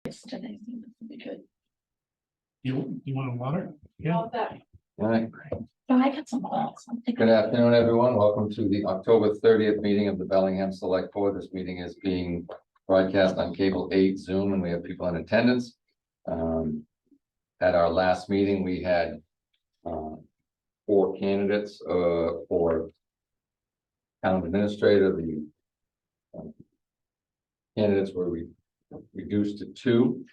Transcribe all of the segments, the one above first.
Today seems to be good. You want a water? Yeah. All that. All right, No, I got some thoughts. good afternoon, everyone. Welcome to the October 30th meeting of the Bellingham Select Board. This meeting is being broadcast on Cable 8 Zoom, and we have people in attendance. At our last meeting, we had 4 candidates for town administrator. The candidates were reduced to 2.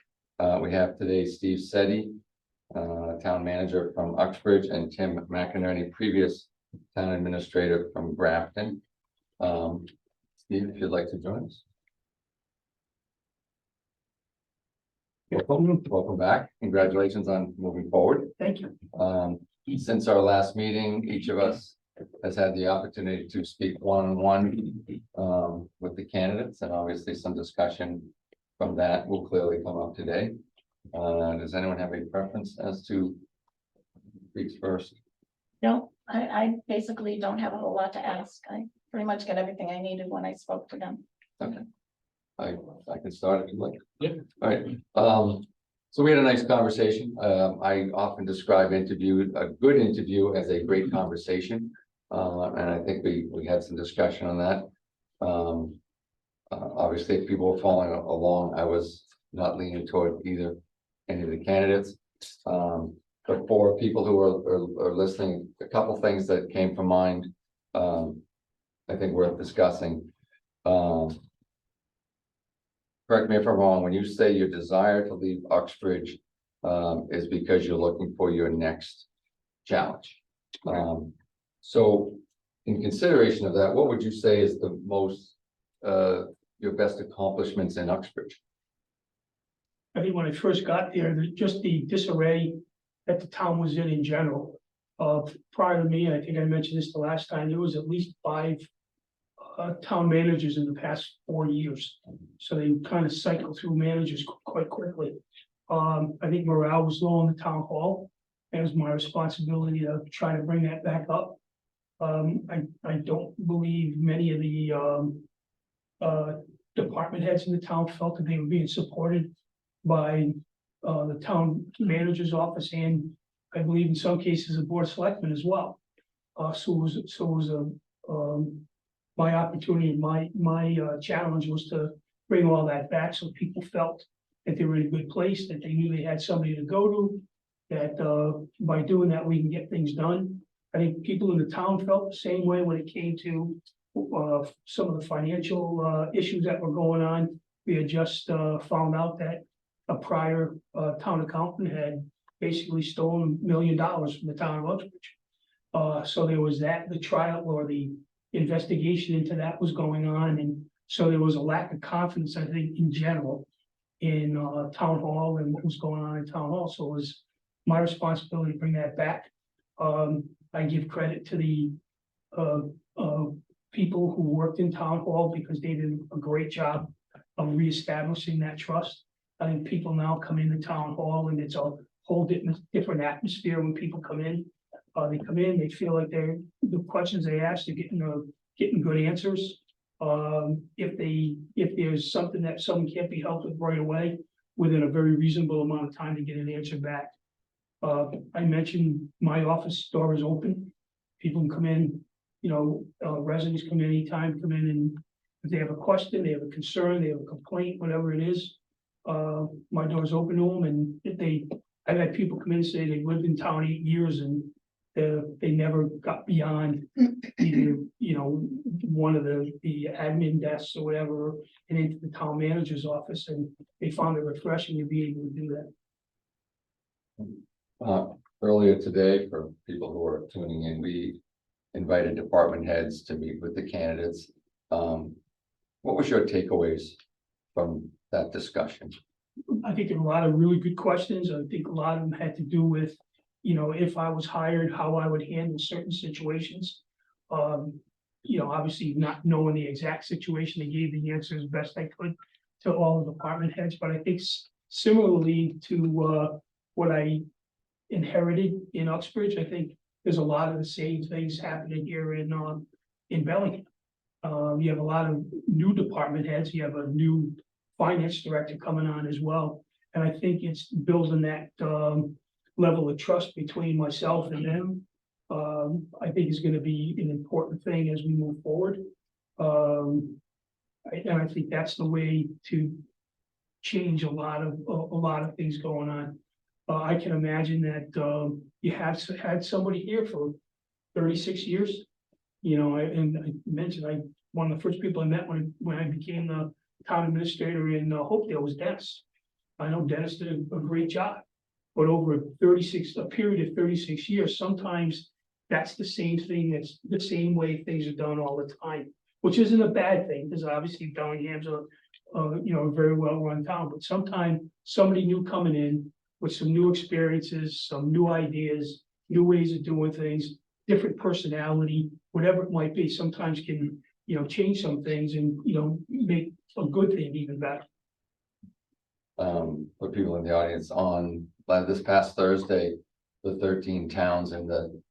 We have today Steve Setti, town manager from Uxbridge, and Tim McInerney, previous town administrator from Grafton. Steve, if you'd like to join us. Welcome back. Congratulations on moving forward. Thank you. Since our last meeting, each of us has had the opportunity to speak one-on-one with the candidates, and obviously some discussion from that will clearly come up today. Does anyone have any preference as to speaks first? No, I basically don't have a whole lot to ask. I pretty much got everything I needed when I spoke to them. Okay. I can start if you'd like. Yeah. All right. So we had a nice conversation. I often describe a good interview as a great conversation. And I think we had some discussion on that. Obviously, if people were following along, I was not leaning toward any of the candidates. But for people who are listening, a couple things that came to mind, I think worth discussing. Correct me if I'm wrong, when you say your desire to leave Uxbridge is because you're looking for your next challenge. So in consideration of that, what would you say is the most, your best accomplishments in Uxbridge? I think when I first got there, just the disarray that the town was in general. Prior to me, and I think I mentioned this the last time, there was at least 5 town managers in the past 4 years. So they kind of cycle through managers quite quickly. I think morale was low in the town hall. It was my responsibility to try to bring that back up. I don't believe many of the department heads in the town felt that they were being supported by the town manager's office, and I believe in some cases the board of selectmen as well. So it was my opportunity, my challenge was to bring all that back so people felt that they were in a good place, that they knew they had somebody to go to, that by doing that we can get things done. I think people in the town felt the same way when it came to some of the financial issues that were going on. We had just found out that a prior town accountant had basically stolen $1 million from the town of Uxbridge. So there was that, the trial or the investigation into that was going on, and so there was a lack of confidence, I think, in general in town hall and what was going on in town hall. So it was my responsibility to bring that back. I give credit to the people who worked in town hall because they did a great job of reestablishing that trust. I think people now come into town hall and it's a whole different atmosphere when people come in. They come in, they feel like the questions they ask, they're getting good answers. If there's something that someone can't be helped with right away, within a very reasonable amount of time to get an answer back. I mentioned my office door is open. People can come in, residents come in anytime, come in, and if they have a question, they have a concern, they have a complaint, whatever it is, my door's open to them. And I've had people come in and say they lived in town 8 years and they never got beyond either, one of the admin desks or whatever, and into the town manager's office, and they found it refreshing to be able to do that. Earlier today, for people who are tuning in, we invited department heads to meet with the candidates. What was your takeaways from that discussion? I think there were a lot of really good questions. I think a lot of them had to do with, if I was hired, how I would handle certain situations. Obviously not knowing the exact situation, they gave the answer as best I could to all the department heads. But I think similarly to what I inherited in Uxbridge, I think there's a lot of the same things happening here in Bellingham. You have a lot of new department heads. You have a new finance director coming on as well. And I think it's building that level of trust between myself and them. I think is gonna be an important thing as we move forward. And I think that's the way to change a lot of things going on. I can imagine that you have had somebody here for 36 years. You know, and I mentioned, one of the first people I met when I became the town administrator in Hopedale was Dennis. I know Dennis did a great job, but over a period of 36 years, sometimes that's the same thing, that's the same way things are done all the time, which isn't a bad thing, because obviously Bellingham's a very well-run town, but sometimes somebody new coming in with some new experiences, some new ideas, new ways of doing things, different personality, whatever it might be, sometimes can, change some things and, make a good thing even better. For people in the audience, by this past Thursday, the 13 towns in the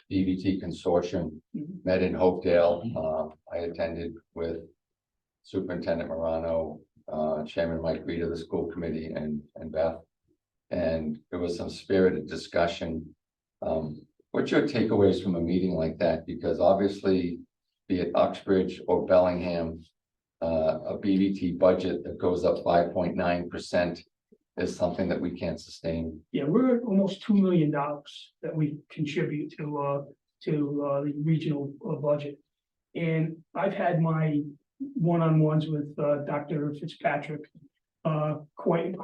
BVT consortium met in Hopedale. I attended with Superintendent Morano, Chairman Mike Reed of the school committee, and Beth. And there was some spirited discussion. What's your takeaways from a meeting like that? Because obviously, be it Uxbridge or Bellingham, a BVT budget that goes up 5.9% is something that we can't sustain. Yeah, we're at almost $2 million that we contribute to the regional budget. And I've had my one-on-ones with Dr. Fitzpatrick quite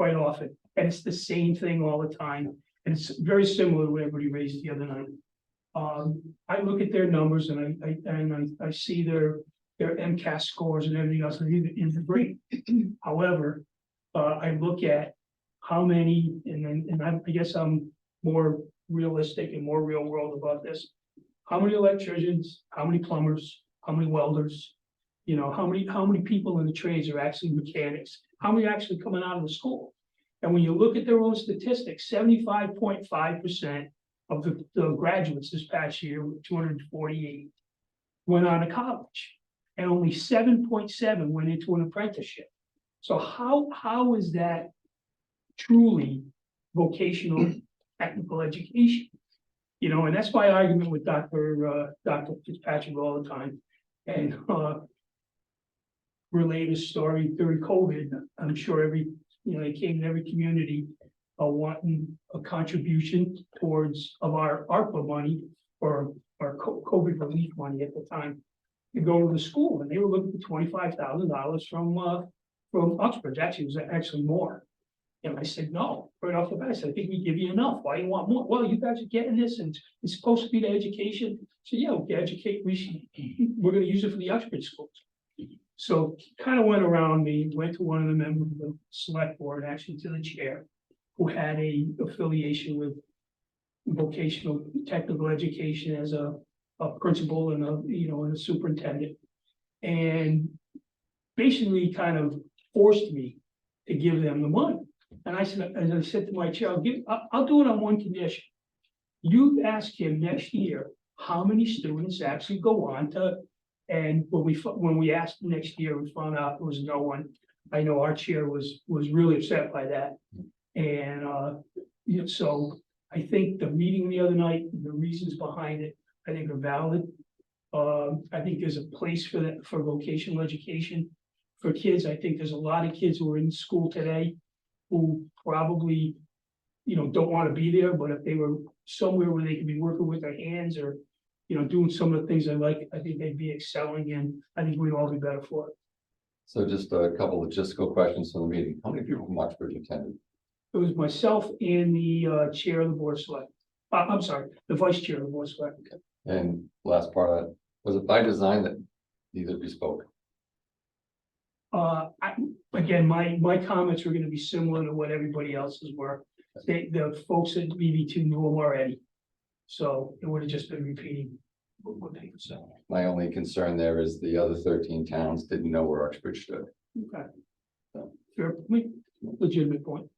often. And it's the same thing all the time. And it's very similar to what everybody raised the other night. I look at their numbers and I see their MCAS scores and everything else, and it's great. However, I look at how many, and I guess I'm more realistic and more real world about this. How many electricians, how many plumbers, how many welders, how many people in the trades are actually mechanics? How many are actually coming out of the school? And when you look at their own statistics, 75.5% of the graduates this past year, 248, went on to college, and only 7.7 went into an apprenticeship. So how is that truly vocational technical education? And that's my argument with Dr. Fitzpatrick all the time. And relate a story during COVID. I'm sure they came to every community wanting a contribution towards our ARPA money or our COVID relief money at the time to go to the school, and they were looking for $25,000 from Uxbridge. Actually, it was actually more. And I said, no, right off the bat. I said, I think we give you enough. Why do you want more? Well, you guys are getting this, and it's supposed to be the education. So yeah, we can educate. We're going to use it for the Uxbridge schools. So kind of went around me, went to one of the members of the select board, actually to the chair, who had a affiliation with vocational technical education as a principal and and a superintendent, and basically kind of forced me to give them the money. And I said, as I said to my chair, I'll do it on one condition. You ask him next year how many students actually go on to. And when we asked next year, we found out there was no one. I know our chair was really upset by that. And so I think the meeting the other night, the reasons behind it, I think are valid. I think there's a place for that for vocational education for kids. I think there's a lot of kids who are in school today who probably don't want to be there, but if they were somewhere where they could be working with their hands or doing some of the things I like, I think they'd be excelling, and I think we'd all be better for it. So just a couple of logistical questions from the meeting. How many people from Uxbridge attended? It was myself and the chair of the board of select. I'm sorry, the vice chair of the board of select. And last part of that, was it by design that neither of you spoke? Again, my comments were going to be similar to what everybody else's were. The folks at BB2 knew them already, so it would have just been repeating what they would say. My only concern there is the other 13 towns didn't know where Uxbridge stood. Okay. Fair, legitimate point.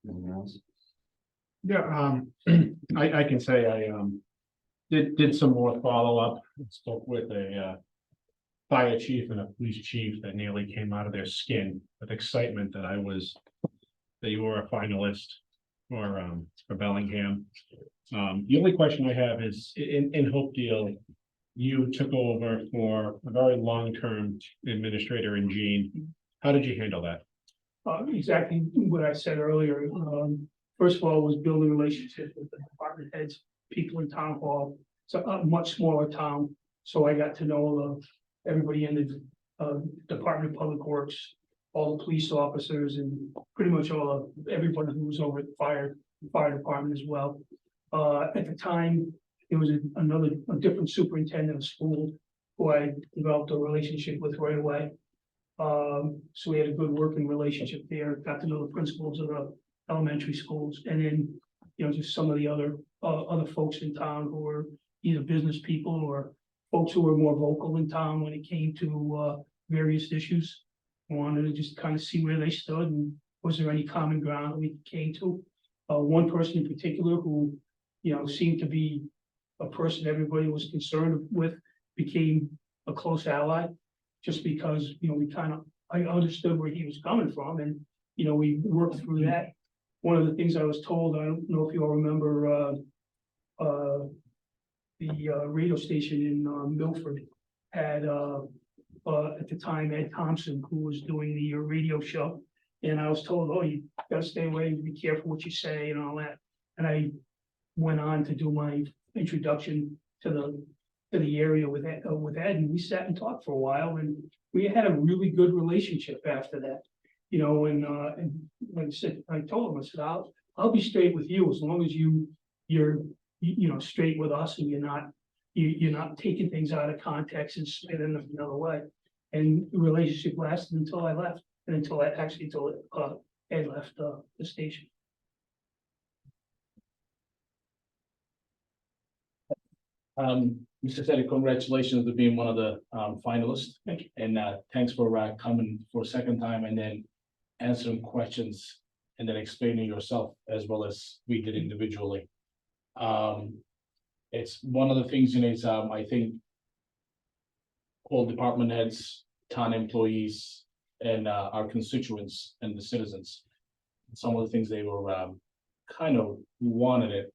Anything else? Yeah, I can say I did some more follow-up, spoke with a fire chief and a police chief that nearly came out of their skin with excitement that you were a finalist for Bellingham. The only question I have is, in Hopedale, you took over for a very long-term administrator in Gene. How did you handle that? Exactly what I said earlier. First of all, was building relationships with the department heads, people in town hall. It's a much smaller town, so I got to know everybody in the Department of Public Works, all the police officers, and pretty much everybody who was over at the fire department as well. At the time, there was a different superintendent of school who I developed a relationship with right away. So we had a good working relationship there, got to know the principals of the elementary schools, and then, just some of the other folks in town who were either business people or folks who were more vocal in town when it came to various issues. I wanted to just kind of see where they stood and was there any common ground we came to. One person in particular who, seemed to be a person everybody was concerned with, became a close ally, just because, I understood where he was coming from, and, we worked through that. One of the things I was told, I don't know if you all remember, the radio station in Milford had, at the time, Ed Thompson, who was doing the radio show. And I was told, oh, you gotta stay away, be careful what you say and all that. And I went on to do my introduction to the area with Ed, and we sat and talked for a while, and we had a really good relationship after that. And like I said, I told him, I said, I'll be straight with you as long as you're straight with us, and you're not taking things out of context and spinning them another way. And the relationship lasted until I left, and until Ed left the station. Mr. Teddy, congratulations to being one of the finalists. Thank you. And thanks for coming for a second time and then answering questions and then explaining yourself as well as we did individually. It's one of the things, is I think all department heads, town employees, and our constituents and the citizens, some of the things they were kind of wanted it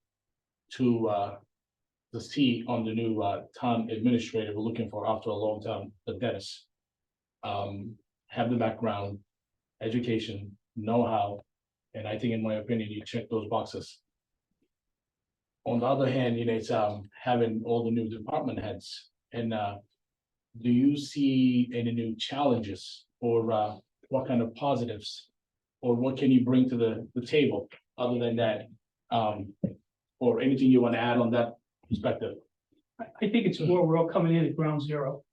to see on the new town administrator we're looking for after a long time, the Dennis. Have the background, education, know-how, and I think, in my opinion, you check those boxes. On the other hand, it's having all the new department heads, and do you see any new challenges, or what kind of positives, or what can you bring to the table other than that, or anything you want to add on that perspective? I think it's more, we're all coming in at ground zero.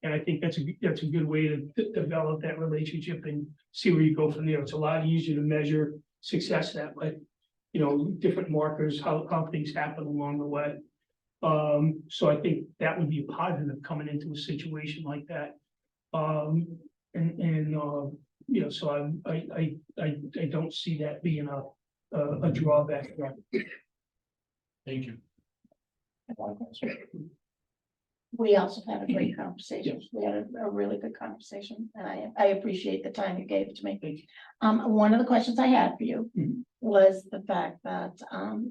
And I think that's a good way to develop that relationship and see where you go from there. It's a lot easier to measure success that way. Different markers, how things happen along the way. So I think that would be a positive coming into a situation like that. So I don't see that being a drawback. Thank you. We also had a great conversation. We had a really good conversation, and I appreciate the time you gave to me. One of the questions I had for you was the fact that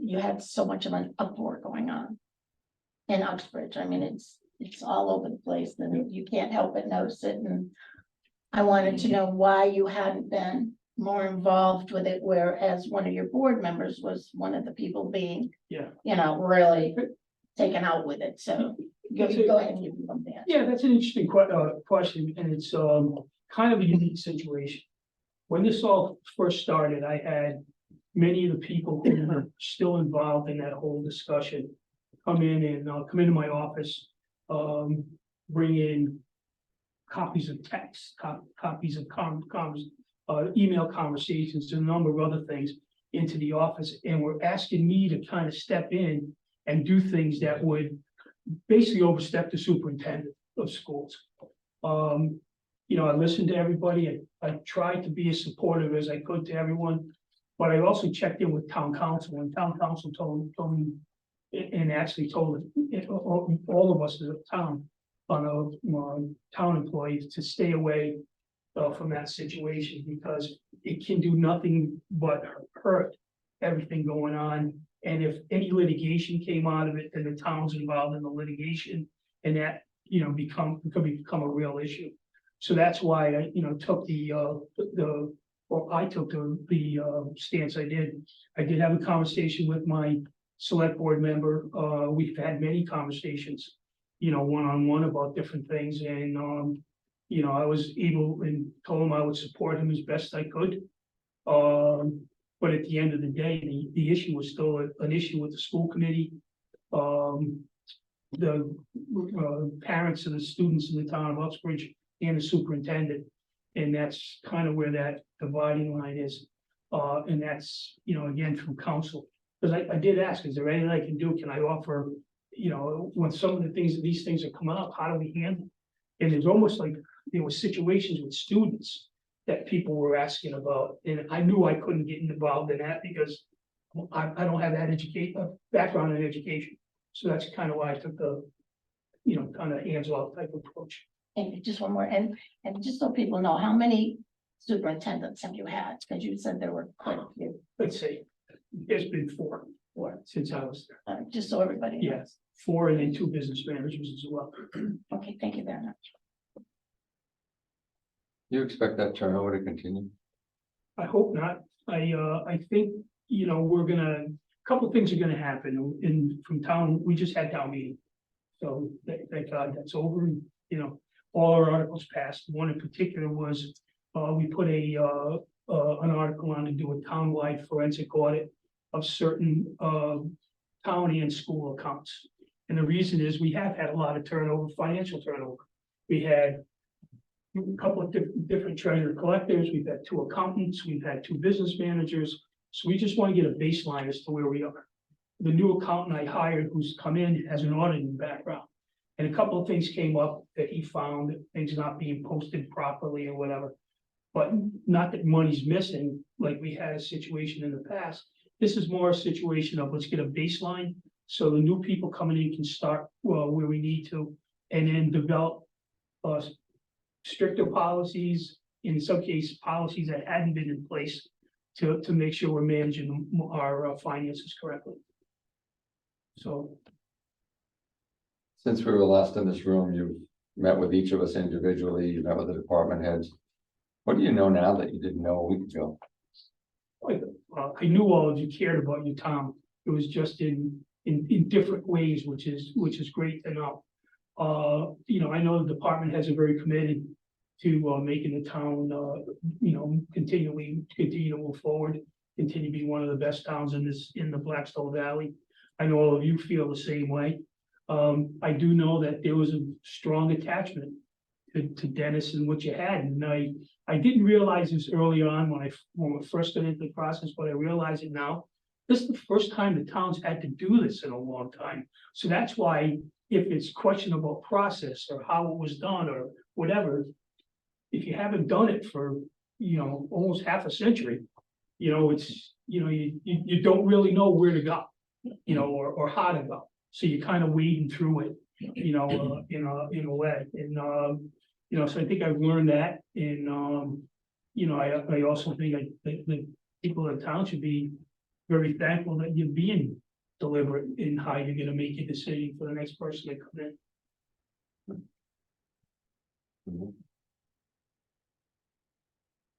you had so much of an uproar going on in Uxbridge. I mean, it's all over the place, and you can't help but notice it. And I wanted to know why you hadn't been more involved with it, whereas one of your board members was one of the people being, really taken out with it. So go ahead and give them that. Yeah, that's an interesting question, and it's kind of a unique situation. When this all first started, I had many of the people who were still involved in that whole discussion come into my office, bring in copies of text, copies of email conversations, and a number of other things into the office, and were asking me to kind of step in and do things that would basically overstep the superintendent of schools. I listened to everybody. I tried to be as supportive as I could to everyone, but I also checked in with town council, and town council told me, and actually told all of us as a town, town employees to stay away from that situation, because it can do nothing but hurt everything going on. And if any litigation came out of it, then the town's involved in the litigation, and that, could become a real issue. So that's why I, took I took the stance I did. I did have a conversation with my select board member. We've had many conversations, one-on-one about different things, and, I was able and told him I would support him as best I could. But at the end of the day, the issue was still an issue with the school committee. The parents of the students in the town of Uxbridge and the superintendent. And that's kind of where that dividing line is. And that's, again, from council. Because I did ask, is there anything I can do? Can I offer, when some of these things are coming up, how do we handle? And it's almost like there were situations with students that people were asking about. And I knew I couldn't get involved in that because I don't have that background in education. So that's kind of why I took the, kind of hands-off type approach. And just one more, and just so people know, how many superintendents have you had? Because you said there were quite a few. Let's say, there's been four since I was there. Just so everybody knows. Yes, 4 and then 2 business managers as well. Okay, thank you very much. You expect that turnover to continue? I hope not. I think, a couple things are gonna happen from town. We just had town meeting. So thank God that's over. And, all our articles passed. One in particular was, we put an article on to do a town-wide forensic audit of certain town and school accounts. And the reason is we have had a lot of turnover, financial turnover. We had a couple of different treasurer collectors, we've had 2 accountants, we've had 2 business managers. So we just want to get a baseline as to where we are. The new accountant I hired who's come in has an auditing background. And a couple of things came up that he found, things not being posted properly or whatever. But not that money's missing, like we had a situation in the past. This is more a situation of let's get a baseline. So the new people coming in can start where we need to, and then develop stricter policies, in some cases, policies that hadn't been in place to make sure we're managing our finances correctly. So. Since we were last in this room, you've met with each of us individually, you met with the department heads. What do you know now that you didn't know a week ago? I knew all of you cared about your town. It was just in different ways, which is great to know. I know the department heads are very committed to making the town, continue to move forward, continue to be one of the best towns in the Blackstone Valley. I know all of you feel the same way. I do know that there was a strong attachment to Dennis and what you had, and I didn't realize this early on when we first got into the process, but I realize it now. This is the first time the town's had to do this in a long time. So that's why if it's questionable process or how it was done or whatever, if you haven't done it for, almost half a century, it's, you don't really know where to go, or how to go. So you're kind of wading through it, in a way. And, so I think I've learned that. And, I also think the people in town should be very thankful that you're being deliberate in how you're gonna make your decision for the next person to come in. Mhm.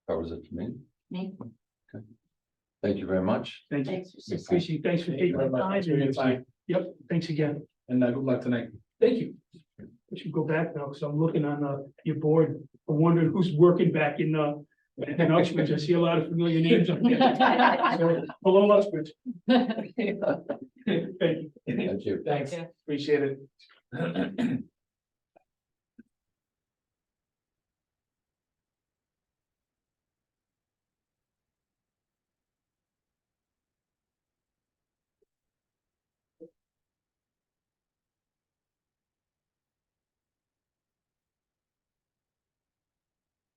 Covers it for me. Me? Okay. Thank you very much. Thank you. Thanks. Appreciate, thanks for taking the time. Thanks for your time. Yep, thanks again. And good luck tonight. Thank you. I should go back now, because I'm looking on your board. I'm wondering who's working back in Uxbridge. I see a lot of familiar names up there. So, hello, Uxbridge. Thank you. Thank you. Thanks, appreciate it.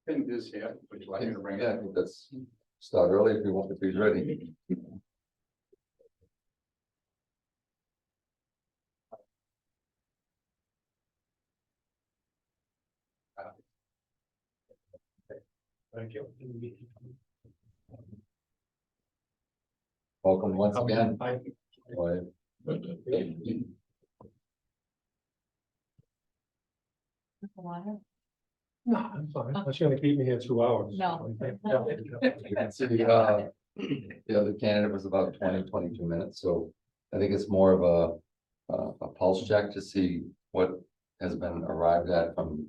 Think this here, would you like me to bring it? Yeah, I think that's start early if you want, if he's ready. Thank you. Welcome once again. Bye. Bye. No, I'm fine. That's gonna keep me here 2 hours. No. You can see, the other candidate was about 22 minutes, so I think it's more of a pulse check to see what has been arrived at from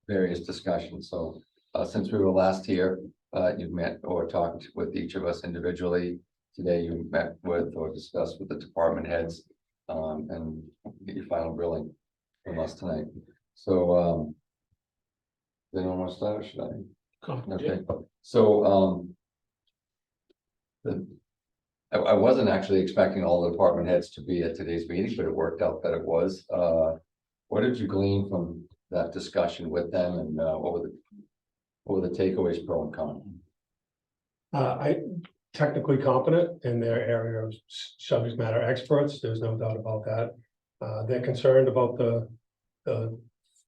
various discussions, so, since we were last here, you've met or talked with each of us individually. Today you met with or discussed with the department heads, and get your final grilling from us tonight. So, does anyone want to start, or should I? Okay, so, I wasn't actually expecting all the department heads to be at today's meeting, but it worked out that it was. What did you glean from that discussion with them, and what were the takeaways, pro and con? I technically competent in their area of subject matter experts, there's no doubt about that. They're concerned about the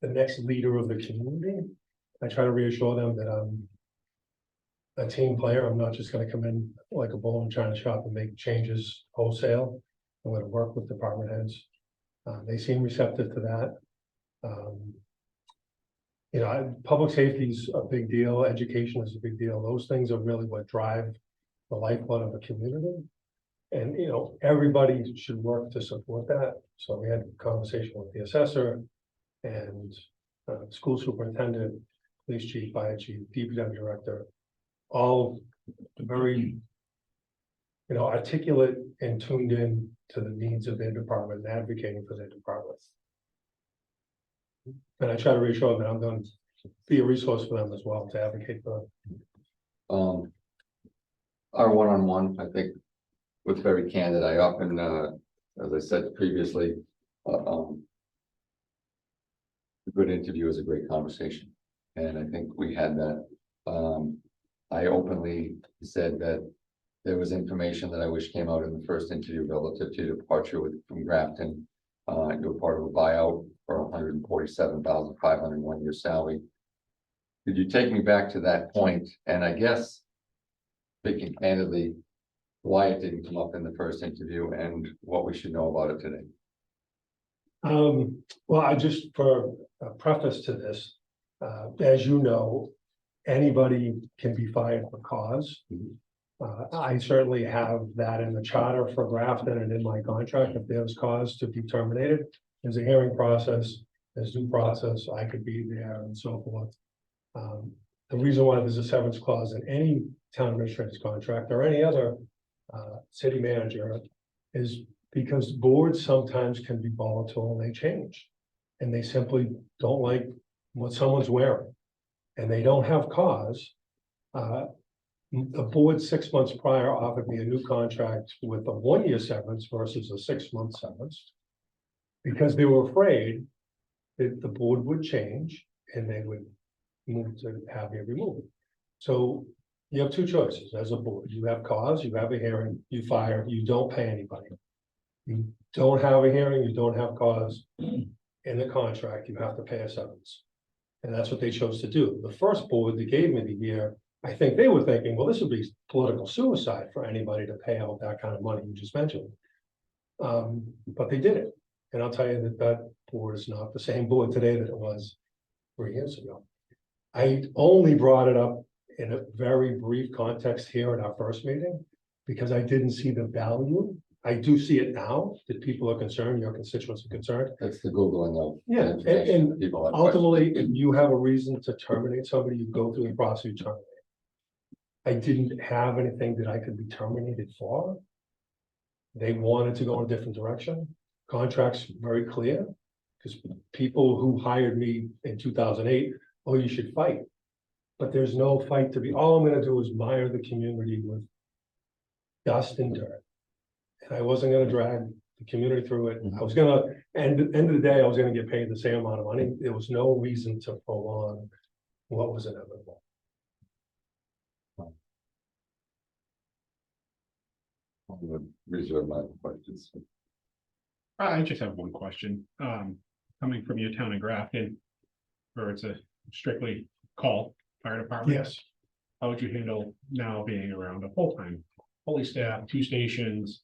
next leader of the community. I try to reassure them that I'm a team player. I'm not just gonna come in like a bull and China shop and make changes wholesale. I'm gonna work with department heads. They seem receptive to that. You know, public safety is a big deal, education is a big deal. Those things are really what drive the lifeblood of a community. And, you know, everybody should work to support that. So we had a conversation with the assessor and school superintendent, police chief, fire chief, DPW director, all very, you know, articulate and tuned in to the needs of their department and advocating for their departments. And I try to reassure them that I'm going to be a resource for them as well, to advocate for them. Our one-on-one, I think, was very candid. I often, as I said previously, a good interview is a great conversation, and I think we had that. I openly said that there was information that I wish came out in the first interview relative to departure from Grafton. You were part of a buyout for $147,500 1-year salary. Could you take me back to that point? And I guess, speaking candidly, why it didn't come up in the first interview and what we should know about it today? Well, I just, for a preface to this, as you know, anybody can be fired for cause. I certainly have that in the charter for Grafton and in my contract. If there's cause to be terminated, there's a hearing process, there's due process, I could be there and so forth. The reason why there's a severance clause in any town administrator's contract or any other city manager is because boards sometimes can be volatile and they change. And they simply don't like what someone's wearing. And they don't have cause. The board 6 months prior offered me a new contract with a 1-year severance versus a 6-month severance. Because they were afraid that the board would change and they would move to have me removed. So you have two choices as a board. You have cause, you have a hearing, you fire, you don't pay anybody. You don't have a hearing, you don't have cause. In the contract, you have to pay a severance. And that's what they chose to do. The first board that gave me the year, I think they were thinking, well, this would be political suicide for anybody to pay out that kind of money you just mentioned. But they did it. And I'll tell you that that board is not the same board today that it was 3 years ago. I only brought it up in a very brief context here at our first meeting, because I didn't see the value. I do see it now that people are concerned, your constituents are concerned. That's the Googling of. Yeah, information. People have ultimately, questions. if you have a reason to terminate somebody, you go through the process, you terminate. I didn't have anything that I could be terminated for. They wanted to go in a different direction. Contracts very clear, because people who hired me in 2008, oh, you should fight. But there's no fight to be, all I'm gonna do is mire the community with dust and dirt. And I wasn't gonna drag the community through it. I was gonna, and at the end of the day, I was gonna get paid the same amount of money. There was no reason to prolong what was inevitable. I would reserve my questions. I just have one question. Coming from your town of Grafton, where it's a strictly call fire department? Yes. How would you handle now being around a full-time, fully staffed, 2 stations,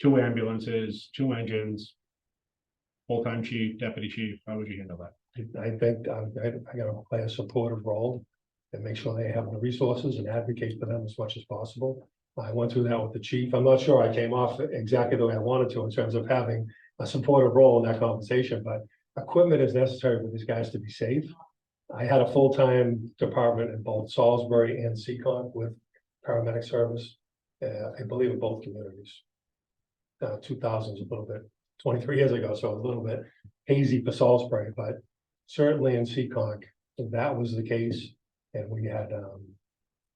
2 ambulances, 2 engines? Full-time chief, deputy chief, how would you handle that? I think I gotta play a supportive role and make sure they have the resources and advocate for them as much as possible. I went through that with the chief. I'm not sure I came off exactly the way I wanted to in terms of having a supportive role in that conversation, but equipment is necessary for these guys to be safe. I had a full-time department in both Salisbury and Seacon with paramedic service. I believe in both communities. 2000s a little bit, 23 years ago, so a little bit hazy for Salisbury, but certainly in Seacon, that was the case. And we had,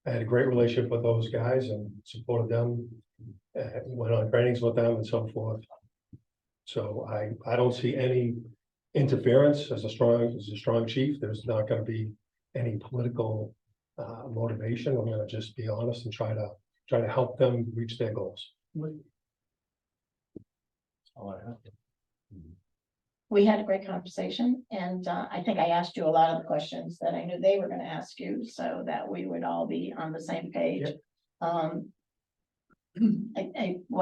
I had a great relationship with those guys and supported them, went on trainings with them and so forth. So I don't see any interference as a strong chief. There's not gonna be any political motivation. I'm gonna just be honest and try to help them reach their goals. All I have. We had a great conversation, and I think I asked you a lot of the questions that I knew they were gonna ask you, so that we would all be on the same page. Why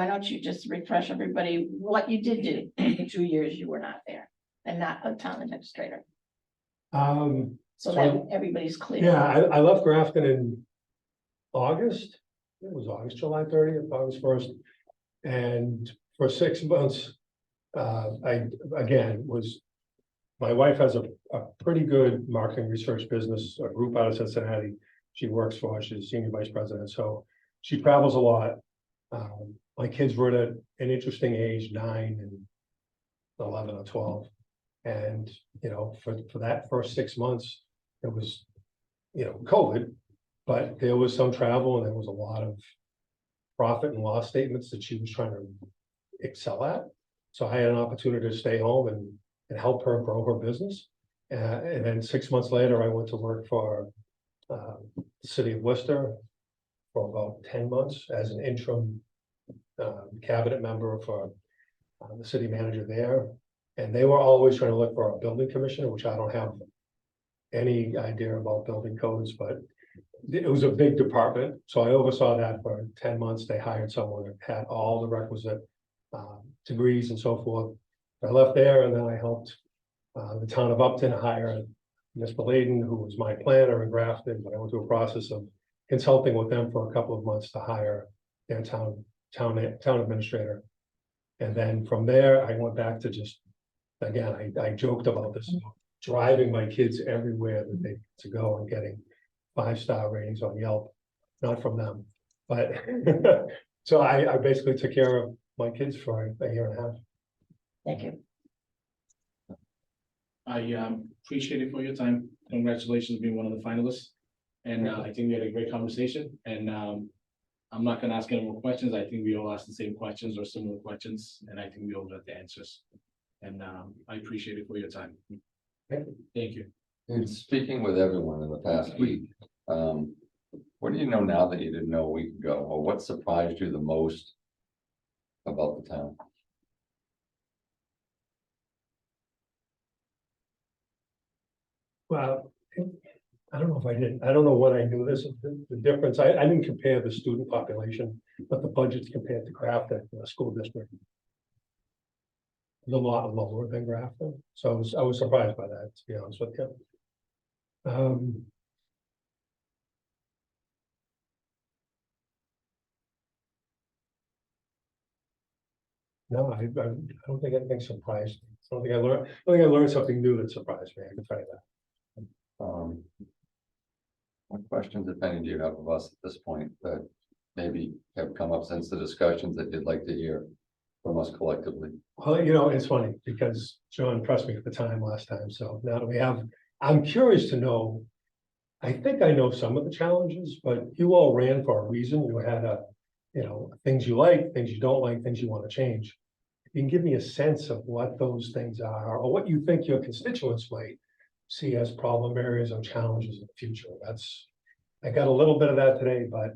don't you just refresh everybody what you did do in the 2 years you were not there and not a town administrator, so that everybody's clear. Yeah, I left Grafton in August. It was August, July 30th, August 1st. And for 6 months, I, again, my wife has a pretty good marketing research business, a group out of Cincinnati. She works for, she's senior vice president, so she travels a lot. My kids were at an interesting age, 9 and 11 or 12. And, you know, for that first 6 months, it was, you know, COVID, but there was some travel and there was a lot of profit and loss statements that she was trying to excel at. So I had an opportunity to stay home and help her grow her business. And then 6 months later, I went to work for the city of Worcester for about 10 months as an interim cabinet member for the city manager there. And they were always trying to look for a building commissioner, which I don't have any idea about building codes, but it was a big department. So I oversaw that for 10 months. They hired someone that had all the requisite degrees and so forth. I left there and then I helped the town of Upton hire Ms. Beladen, who was my planner in Grafton, but I went through a process of consulting with them for a couple of months to hire their town administrator. And then from there, I went back to just, again, I joked about this, driving my kids everywhere that they to go and getting 5-star ratings on Yelp, not from them, but so I basically took care of my kids for a year and a half. Thank you. I appreciate it for your time. Congratulations on being one of the finalists. And I think we had a great conversation, and I'm not gonna ask any more questions. I think we all asked the same questions or similar questions, and I think we all got the answers. And I appreciate it for your time. Thank you. In speaking with everyone in the past week, what do you know now that you didn't know a week ago, or what surprised you the most about the town? Well, I don't know if I did. I don't know what I knew this, the difference. I didn't compare the student population, but the budgets compared to Grafton, the school district. A lot lower than Grafton. So I was surprised by that, to be honest with you. No, I don't think anything surprised me. I don't think I learned something new that surprised me. I can tell you that. What questions, if any, do you have of us at this point that maybe have come up since the discussions that you'd like to hear from us collectively? Well, you know, it's funny because John pressed me at the time last time. So now that we have, I'm curious to know, I think I know some of the challenges, but you all ran for a reason. You had you know, things you like, things you don't like, things you want to change. You can give me a sense of what those things are or what you think your constituents might see as problem areas or challenges in the future. I got a little bit of that today, but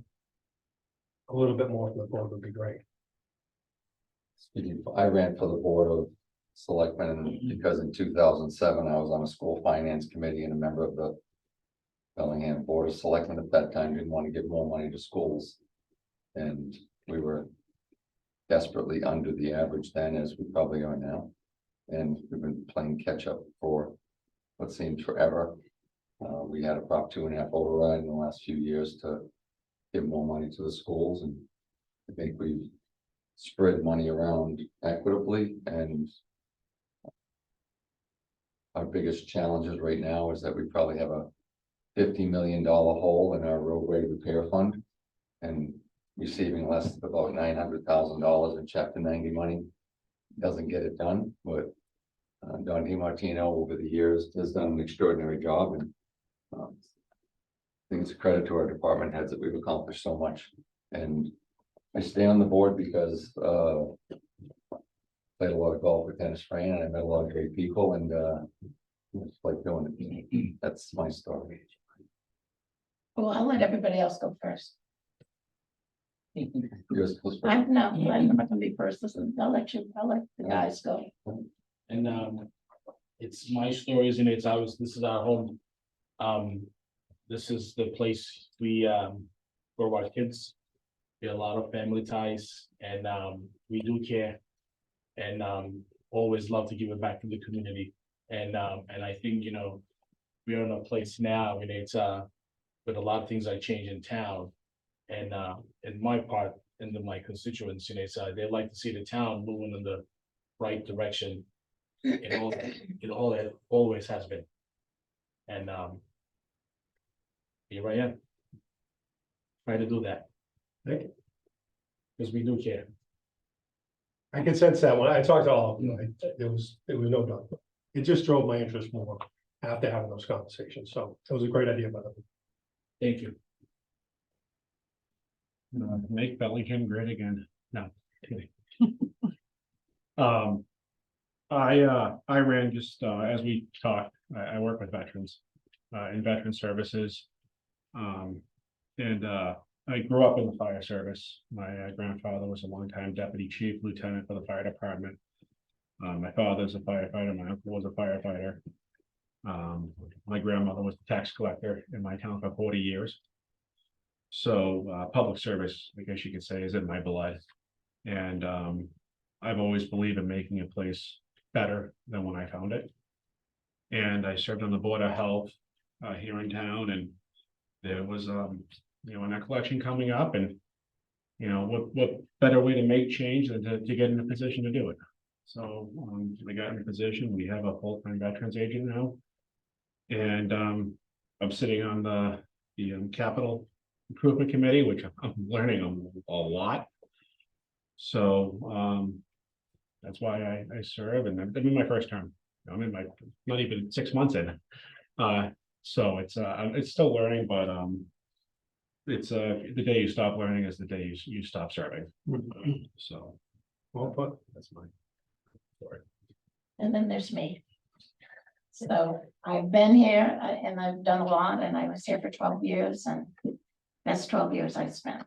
a little bit more from the board would be great. I ran for the board of selectmen because in 2007, I was on a school finance committee and a member of the Bellingham Board of Selectmen at that time didn't want to give more money to schools. And we were desperately under the average then, as we probably are now. And we've been playing catch up for what seems forever. We had a Prop 2.5 override in the last few years to give more money to the schools, and I think we've spread money around equitably. And our biggest challenges right now is that we probably have a $50 million hole in our roadway repair fund, and receiving less about $900,000 in Chapter 90 money doesn't get it done. But Don DiMartino over the years has done an extraordinary job, and I think it's a credit to our department heads that we've accomplished so much. And I stay on the board because played a lot of golf with Dennis Fran, and I met a lot of great people, and it's like doing it. That's my story. Well, I'll let everybody else go first. You're supposed to- I'm not gonna be first. Listen, I'll let the guys go. And it's my stories and it's ours. This is our home. This is the place we grow our kids. We have a lot of family ties, and we do care, and always love to give it back to the community. And I think, you know, we are in a place now when it's with a lot of things that change in town. And in my part, in my constituents, you know, it's they like to see the town moving in the right direction. It always has been. And here I am. Try to do that. Thank you. Because we do care. I can sense that when I talked to all of you, there was no doubt. It just drove my interest more after having those conversations. So it was a great idea by them. Thank you. Make Bellingham great again. No, kidding. I ran just, as we talked, I work with veterans, in veteran services. I grew up in the fire service. My grandfather was a longtime deputy chief lieutenant for the fire department. My father's a firefighter, my uncle was a firefighter. My grandmother was the tax collector in my town for 40 years. So public service, I guess you could say, is in my blood. And I've always believed in making a place better than when I found it. And I served on the Board of Health here in town, and there was an election coming up, and what better way to make change than to get in a position to do it. So I got in a position. We have a full-time veterans agent now, and I'm sitting on the capital improvement committee, which I'm learning a lot. So that's why I serve, and I'm in my first term. I'm in my not even 6 months in. So it's still learning, but it's the day you stop learning is the day you stop serving. So Well put. That's mine. And then there's me. So I've been here and I've done a lot, and I was here for 12 years, and that's 12 years I spent.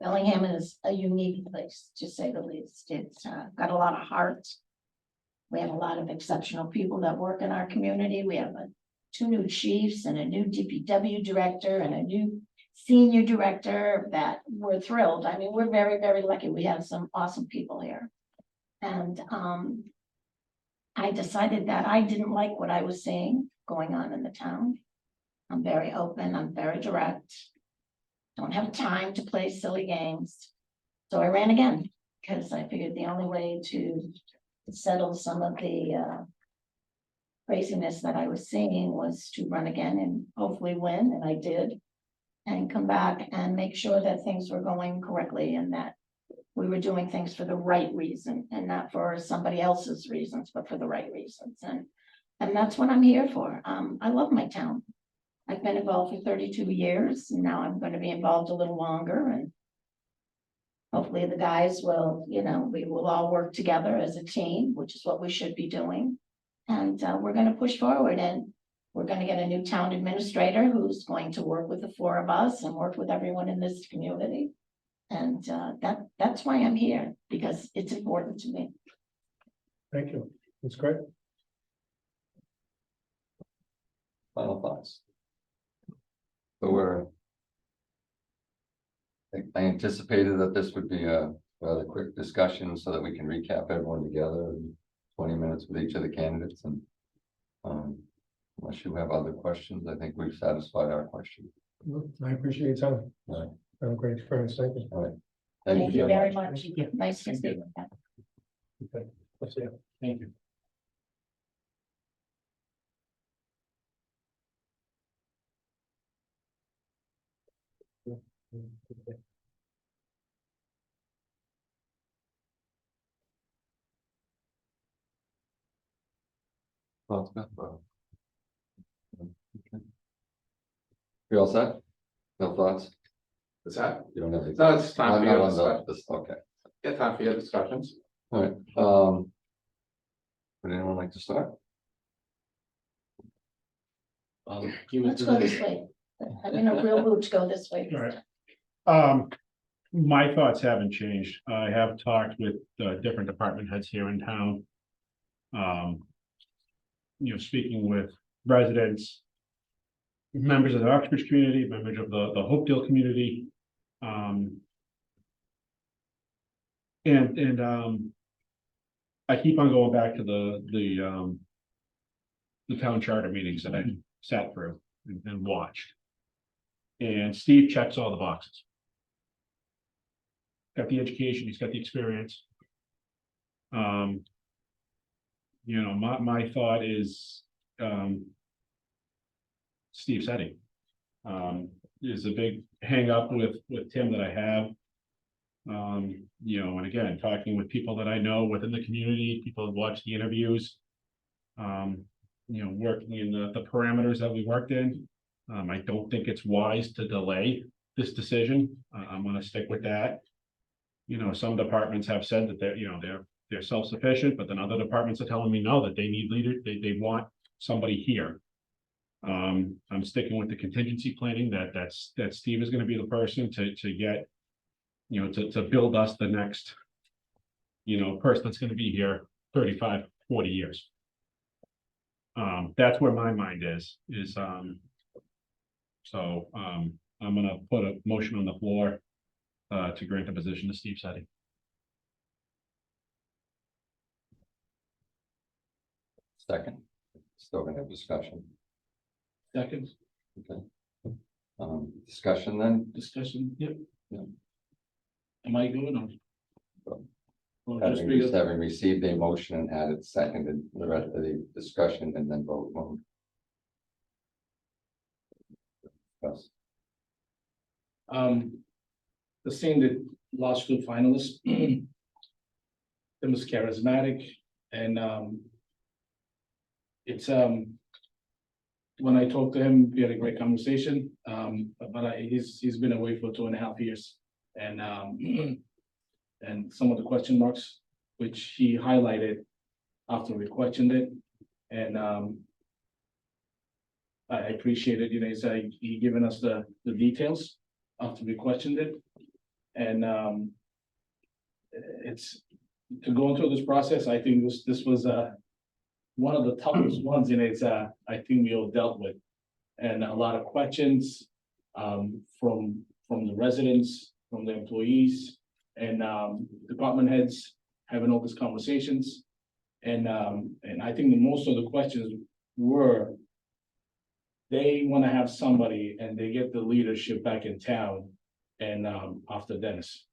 Bellingham is a unique place, to say the least. It's got a lot of heart. We have a lot of exceptional people that work in our community. We have 2 new chiefs and a new DPW director and a new senior director that we're thrilled. I mean, we're very, very lucky. We have some awesome people here. And I decided that I didn't like what I was seeing going on in the town. I'm very open, I'm very direct. Don't have time to play silly games. So I ran again, because I figured the only way to settle some of the craziness that I was seeing was to run again and hopefully win, and I did. And come back and make sure that things were going correctly, and that we were doing things for the right reason and not for somebody else's reasons, but for the right reasons. And that's what I'm here for. I love my town. I've been involved for 32 years, and now I'm going to be involved a little longer, and hopefully the guys will, we will all work together as a team, which is what we should be doing. And we're going to push forward, and we're going to get a new town administrator who's going to work with the 4 of us and work with everyone in this community. And that's why I'm here, because it's important to me. Thank you. That's great. Final thoughts? So I anticipated that this would be a rather quick discussion so that we can recap everyone together in 20 minutes with each of the candidates and unless you have other questions, I think we've satisfied our question. I appreciate your time. All right. Have a great experience. Thank you. All right. Thank you very much. Nice to speak with you. Okay. Let's see. Thank you. Well, it's good, bro. Okay. You all set? No thoughts? Is that? You don't have any? No, it's time for Not your on discussion. Okay, Yeah, time for your discussions. all right, would anyone like to start? Give it Let's to go the- this way. I'm in a real mood to go this way. All right. My thoughts haven't changed. I have talked with different department heads here in town. Speaking with residents, members of the Oxbridge community, members of the Hopedale community. I keep on going back to the town charter meetings that I sat through and watched. And Steve checks all the boxes. Got the education, he's got the experience. My thought is, Steve Setty. Is a big hang up with Tim that I have. And again, talking with people that I know within the community, people that watch the interviews. Working in the parameters that we worked in. I don't think it's wise to delay this decision. I'm gonna stick with that. Some departments have said that they're self-sufficient, but then other departments are telling me no, that they need leaders, they want somebody here. I'm sticking with the contingency planning that Steve is gonna be the person to get, to build us the next, person that's gonna be here 35, 40 years. That's where my mind is. I'm gonna put a motion on the floor to grant a position to Steve Setty. Second, still gonna have discussion. Second Okay. Discussion then, discussion, yep. Yeah. Am I going on? having received a motion and had it seconded, the rest of the discussion and then vote mode. Yes. The same that last two finalists. It was charismatic and it's when I talked to him, we had a great conversation. But he's been away for 2.5 years and and some of the question marks which he highlighted after we questioned it. And I appreciate it, he's he given us the details after we questioned it. And it's to go into this process, I think this was one of the toughest ones, and it's I think we all dealt with. And a lot of questions from the residents, from the employees, and department heads having all these conversations. And I think most of the questions were, they want to have somebody and they get the leadership back in town and after Dennis.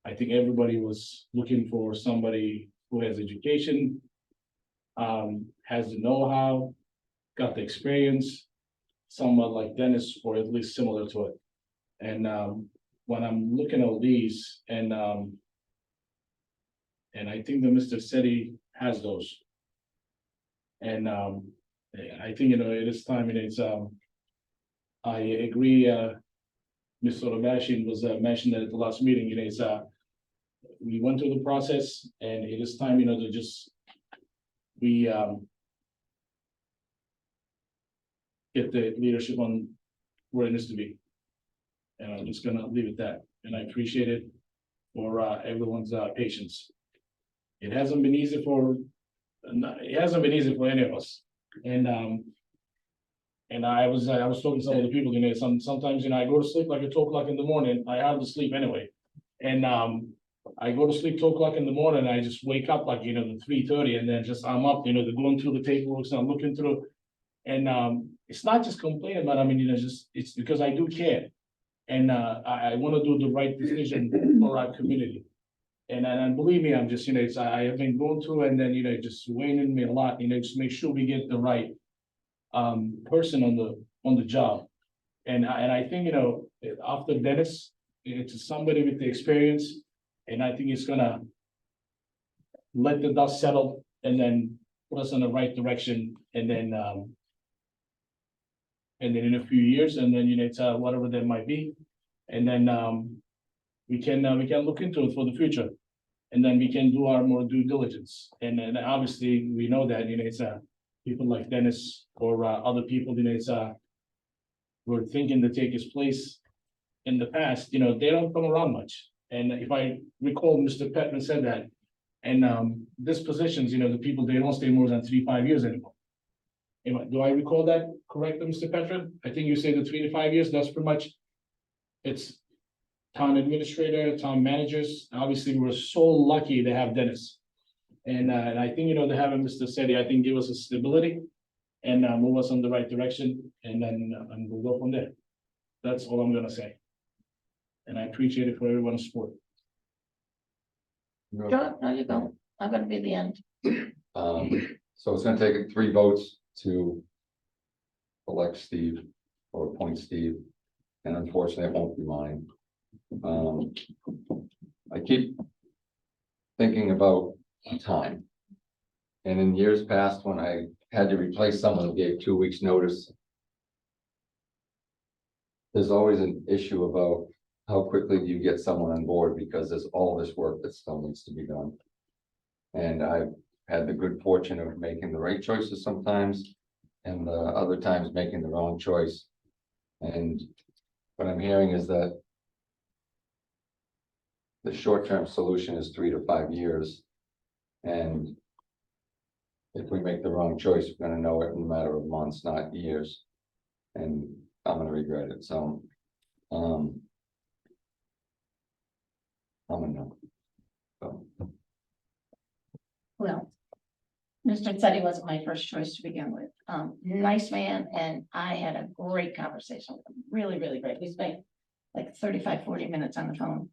I think everybody was looking for somebody who has education, has the know-how, got the experience, somewhat like Dennis, or at least similar to it. And when I'm looking at all these, and I think that Mr. Setti has those. And I think, it is time, and it's I agree, Mr. Sebastian was mentioned at the last meeting, it's we went through the process, and it is time, to just get the leadership on where it needs to be. And I'm just gonna leave it at that, and I appreciate it for everyone's patience. It hasn't been easy for any of us, and And I was talking to some of the people, sometimes, I go to sleep like at 2 o'clock in the morning, I hardly sleep anyway. And, I go to sleep 2 o'clock in the morning, I just wake up like, 3:30, and then I'm up, going through the paperwork, so I'm looking through. And, it's not just complaining, but I mean, it's because I do care. And, I wanna do the right decision for our community. And believe me, I'm just, I have been going through and then, just weighing in me a lot, just make sure we get the right person on the job. And I think, after Dennis, it's somebody with the experience, and I think it's gonna let the dust settle and then put us in the right direction, and then in a few years, and then, it's whatever that might be, and then we can look into it for the future. And then we can do our more due diligence. And then obviously, we know that, it's people like Dennis or other people, were thinking to take his place in the past, they don't come around much. And if I recall, Mr. Petman said that. And this positions, the people, they don't stay more than 3-5 years anymore. Do I recall that correct, Mr. Petman? I think you say the 3 to 5 years, that's pretty much, it's town administrator, town managers. Obviously, we're so lucky to have Dennis. And I think, to have Mr. Seti, I think give us a stability and move us in the right direction, and then and we'll go from there. That's all I'm gonna say. And I appreciate it for everyone's support. Sure, no, you go. I'm gonna be the end. So it's gonna take 3 votes to elect Steve or appoint Steve, and unfortunately, it won't be mine. I keep thinking about time. And in years past, when I had to replace someone who gave 2 weeks' notice, there's always an issue about how quickly do you get someone on board, because there's all this work that still needs to be done. And I've had the good fortune of making the right choices sometimes, and other times making the wrong choice. And what I'm hearing is that the short-term solution is 3 to 5 years. And if we make the wrong choice, we're gonna know it in a matter of months, not years. And I'm gonna regret it, so, I'm gonna know. So, Well, Mr. Seti wasn't my first choice to begin with. Nice man, and I had a great conversation with him. Really, really great. We spent like 35-40 minutes on the phone.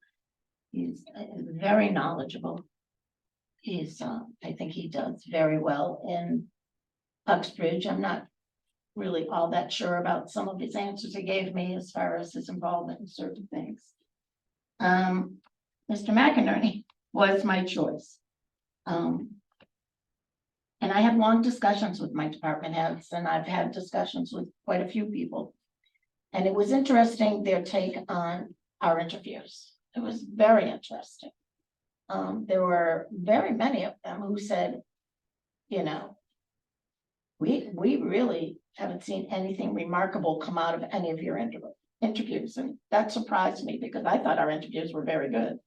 He's very knowledgeable. I think he does very well in Uxbridge. I'm not really all that sure about some of his answers he gave me as far as his involvement in certain things. Mr. McInerney was my choice. And I had long discussions with my department heads, and I've had discussions with quite a few people. And it was interesting, their take on our interviews. It was very interesting. There were very many of them who said, we really haven't seen anything remarkable come out of any of your interviews. And that surprised me, because I thought our interviews were very good.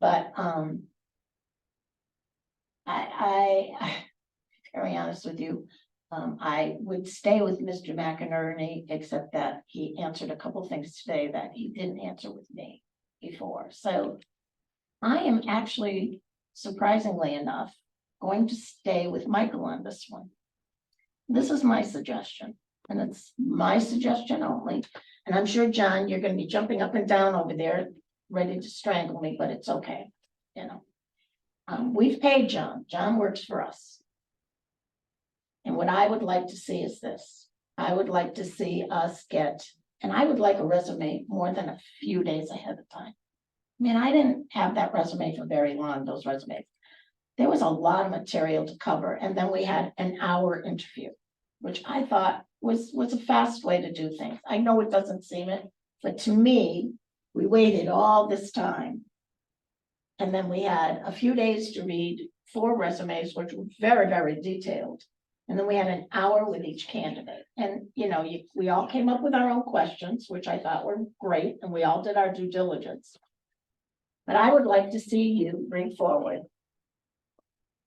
But I very honest with you, I would stay with Mr. McInerney, except that he answered a couple things today that he didn't answer with me before. So I am actually, surprisingly enough, going to stay with Michael on this one. This is my suggestion, and it's my suggestion only. And I'm sure, John, you're going to be jumping up and down over there, ready to strangle me, but it's okay. We've paid John. John works for us. And what I would like to see is this. I would like to see us and I would like a resume more than a few days ahead of time. I mean, I didn't have that resume for very long, those resumes. There was a lot of material to cover, and then we had an hour interview, which I thought was a fast way to do things. I know it doesn't seem it, but to me, we waited all this time. And then we had a few days to read 4 resumes, which were very, very detailed. And then we had an hour with each candidate. And, we all came up with our own questions, which I thought were great, and we all did our due diligence. But I would like to see you bring forward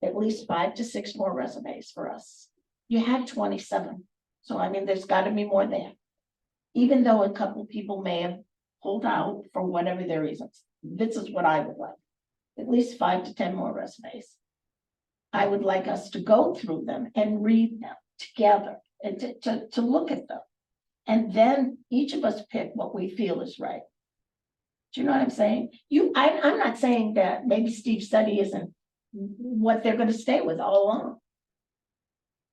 at least 5 to 6 more resumes for us. You had 27. So I mean, there's gotta be more there. Even though a couple people may have pulled out for whatever their reasons, this is what I would like. At least 5 to 10 more resumes. I would like us to go through them and read them together and to look at them. And then each of us pick what we feel is right. Do you know what I'm saying? I'm not saying that maybe Steve's study isn't what they're gonna stay with all along.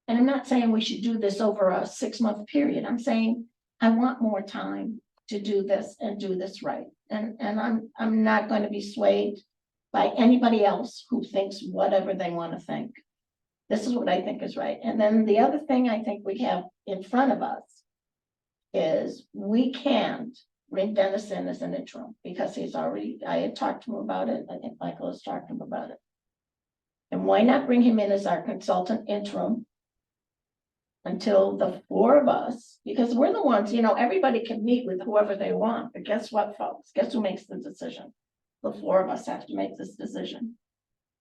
And I'm not saying we should do this over a 6-month period. I'm saying I want more time to do this and do this right. And I'm not going to be swayed by anybody else who thinks whatever they want to think. This is what I think is right. And then the other thing I think we have in front of us is we can't bring Dennis in as an interim because I had talked to him about it. I think Michael has talked to him about it. And why not bring him in as our consultant interim until the 4 of us, because we're the ones, everybody can meet with whoever they want, but guess what, folks? Guess who makes the decision? The 4 of us have to make this decision.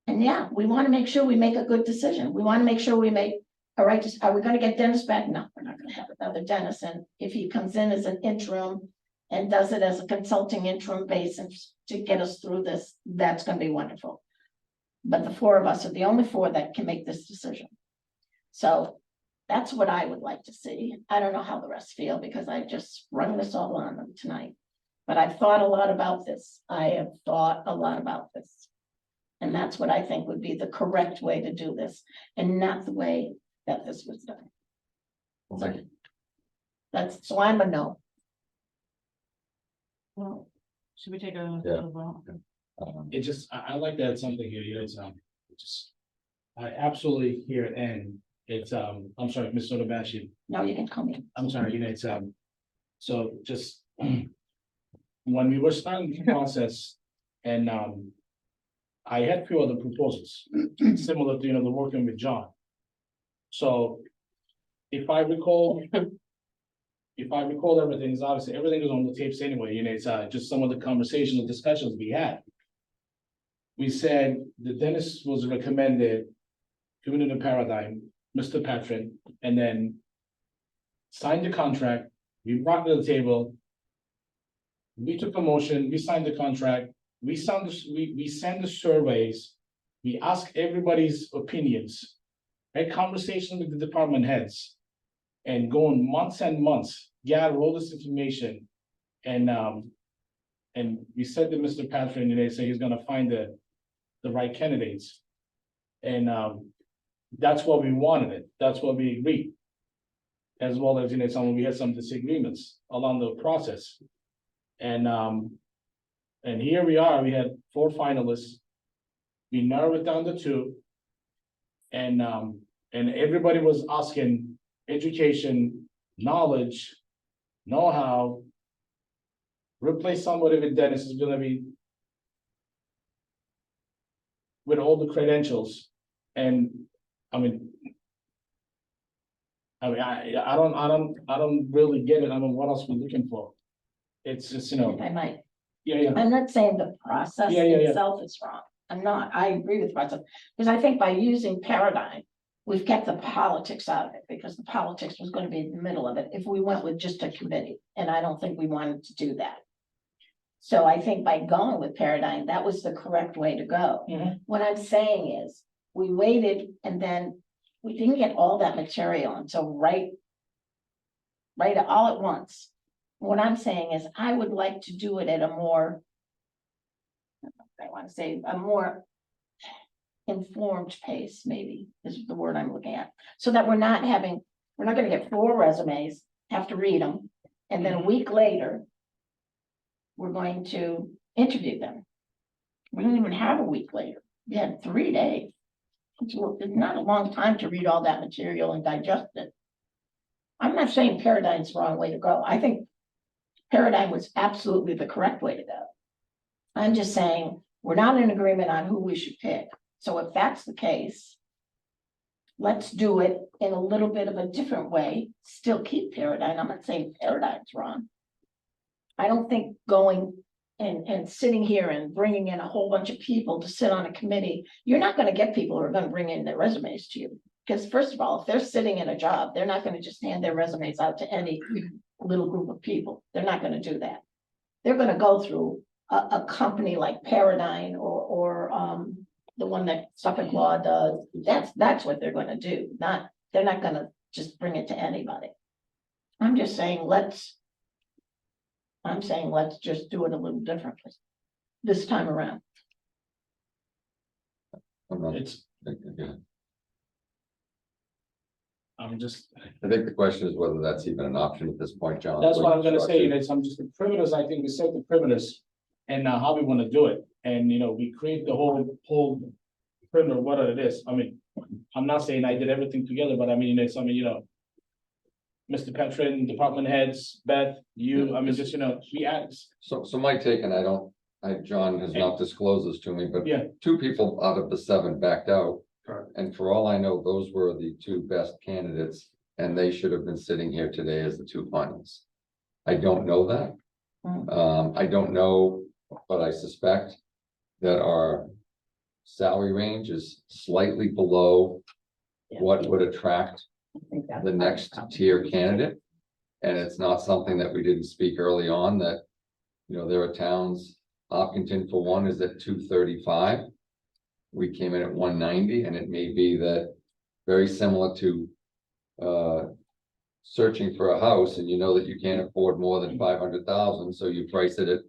And yeah, we want to make sure we make a good decision. We want to make sure we make a right. Are we going to get Dennis back? No, we're not going to have another Dennis. And if he comes in as an interim and does it as a consulting interim basis to get us through this, that's going to be wonderful. But the 4 of us are the only 4 that can make this decision. So that's what I would like to see. I don't know how the rest feel because I just sprung this all on them tonight. But I've thought a lot about this. I have thought a lot about this. And that's what I think would be the correct way to do this and not the way that this was done. Well, thank you. So I'm a no. Well, should we take a Yeah. vote? It just, I like to add something here, I absolutely hear it, and it's, I'm sorry, Ms. Sotomayor, No, you can call me. I'm sorry, it's, so just. When we were starting the process, and, I had few other proposals, similar to, the working with John. So, if I recall everything, is obviously, everything is on the tapes anyway, it's, just some of the conversations and discussions we had. We said that Dennis was recommended, community paradigm, Mr. Patron, and then signed the contract, we brought it to the table. We took a motion, we signed the contract, we send the surveys, we ask everybody's opinions, had conversations with the department heads. And going months and months, gather all this information. And we said to Mr. Patron, and they say he's gonna find the right candidates. And that's what we wanted, that's what we agreed. As well as, we had some disagreements along the process. And here we are, we had 4 finalists. We narrowed it down to 2. And everybody was asking education, knowledge, know-how. Replace somebody with Dennis is gonna be with all the credentials. And I don't really get it. What else we're looking for? It's just, If I might. yeah. I'm not saying the process Yeah. itself is wrong. I'm not. I agree with the process. Because I think by using paradigm, we've kept the politics out of it because the politics was going to be in the middle of it if we went with just a committee. And I don't think we wanted to do that. So I think by going with paradigm, that was the correct way to go. Mhm. What I'm saying is we waited and then we didn't get all that material until right all at once. What I'm saying is I would like to do it at a more, I want to say a more informed pace, maybe is the word I'm looking at. So that we're not going to get 4 resumes, have to read them. And then a week later, we're going to interview them. We don't even have a week later. We had 3 days. It's not a long time to read all that material and digest it. I'm not saying paradigm's the wrong way to go. I think paradigm was absolutely the correct way to go. I'm just saying, we're not in agreement on who we should pick. So if that's the case, let's do it in a little bit of a different way, still keep paradigm. I'm not saying paradigm's wrong. I don't think going and sitting here and bringing in a whole bunch of people to sit on a committee, you're not going to get people who are going to bring in their resumes to you. Because first of all, if they're sitting in a job, they're not gonna just hand their resumes out to any little group of people. They're not gonna do that. They're gonna go through a company like Paradigm or the one that Suffolk Law does. That's what they're gonna do, they're not gonna just bring it to anybody. I'm saying let's just do it a little differently this time around. I'm not- It's, yeah. I'm just, I think the question is whether that's even an option at this point, John. that's what I'm gonna say, Construction. is I'm just the perimeters, I think we set the perimeters. And how we wanna do it, and we create the whole perimeter, what it is, I mean, I'm not saying I did everything together, but I mean, it's, Mr. Petrin, department heads, Beth, you, I mean, just, we add, So my take, and John has not disclosed this to me, but yeah, 2 people out of the 7 backed out. Correct. And for all I know, those were the 2 best candidates, and they should have been sitting here today as the 2 finalists. I don't know that. I don't know, but I suspect that our salary range is slightly below what would attract the next tier candidate. And it's not something that we didn't speak early on, that, there are towns, Hopkinton for one is at 235. We came in at 190, and it may be that very similar to searching for a house, and that you can't afford more than 500,000, so you price it at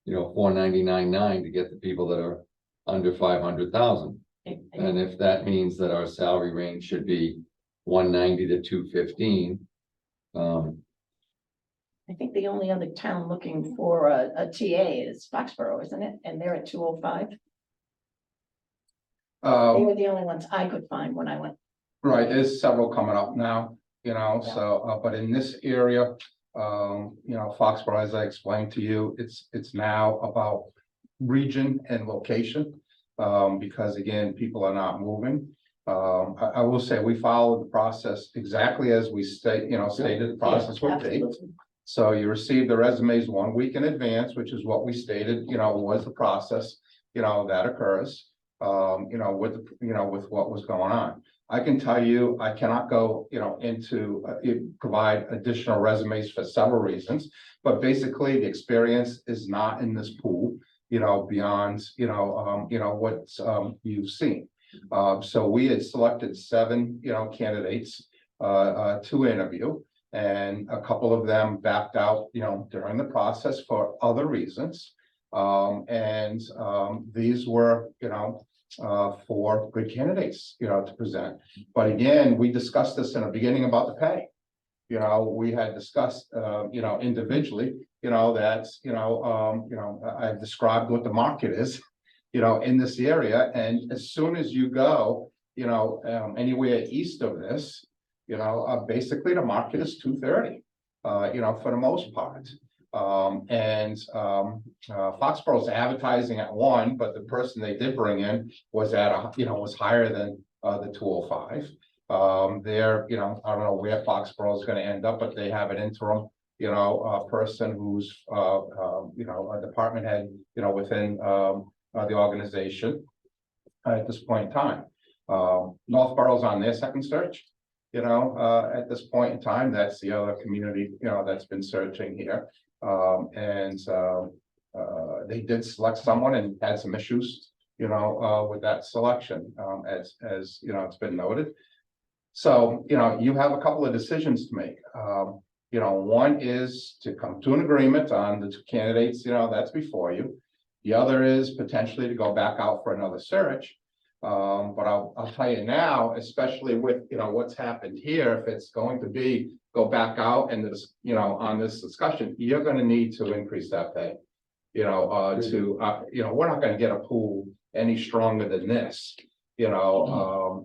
499.9 to get the people that are under 500,000. And if that means that our salary range should be 190 to 215. I think the only other town looking for a TA is Foxborough, isn't it? And they're at 205. They were the only ones I could find when I went. Right, there's several coming up now, so, but in this area, Foxborough, as I explained to you, it's now about region and location. Because again, people are not moving. I will say we followed the process exactly as we stated the process would be. Absolutely. So you receive the resumes 1 week in advance, which is what we stated, was the process, that occurs. With what was going on. I can tell you, I cannot go, into, provide additional resumes for several reasons. But basically, the experience is not in this pool, beyond, what you've seen. So we had selected 7, candidates to interview. And a couple of them backed out, during the process for other reasons. These were, 4 good candidates, to present. But again, we discussed this in the beginning about the pay. We had discussed, individually, that's, I've described what the market is, in this area. And as soon as you go, anywhere east of this, basically the market is 230, for the most part. Foxborough's advertising at 1, but the person they did bring in was at was higher than the 205. They're, I don't know where Foxborough is going to end up, but they have an interim, person who's, a department head, within the organization at this point in time. Northborough's on their second search. At this point in time, that's the other community, that's been searching here. They did select someone and had some issues, with that selection, as it's been noted. So, you have a couple of decisions to make. One is to come to an agreement on the 2 candidates, that's before you. The other is potentially to go back out for another search. But I'll tell you now, especially with, what's happened here, if it's going to be go back out and this, on this discussion, you're going to need to increase that pay. We're not going to get a pool any stronger than this, for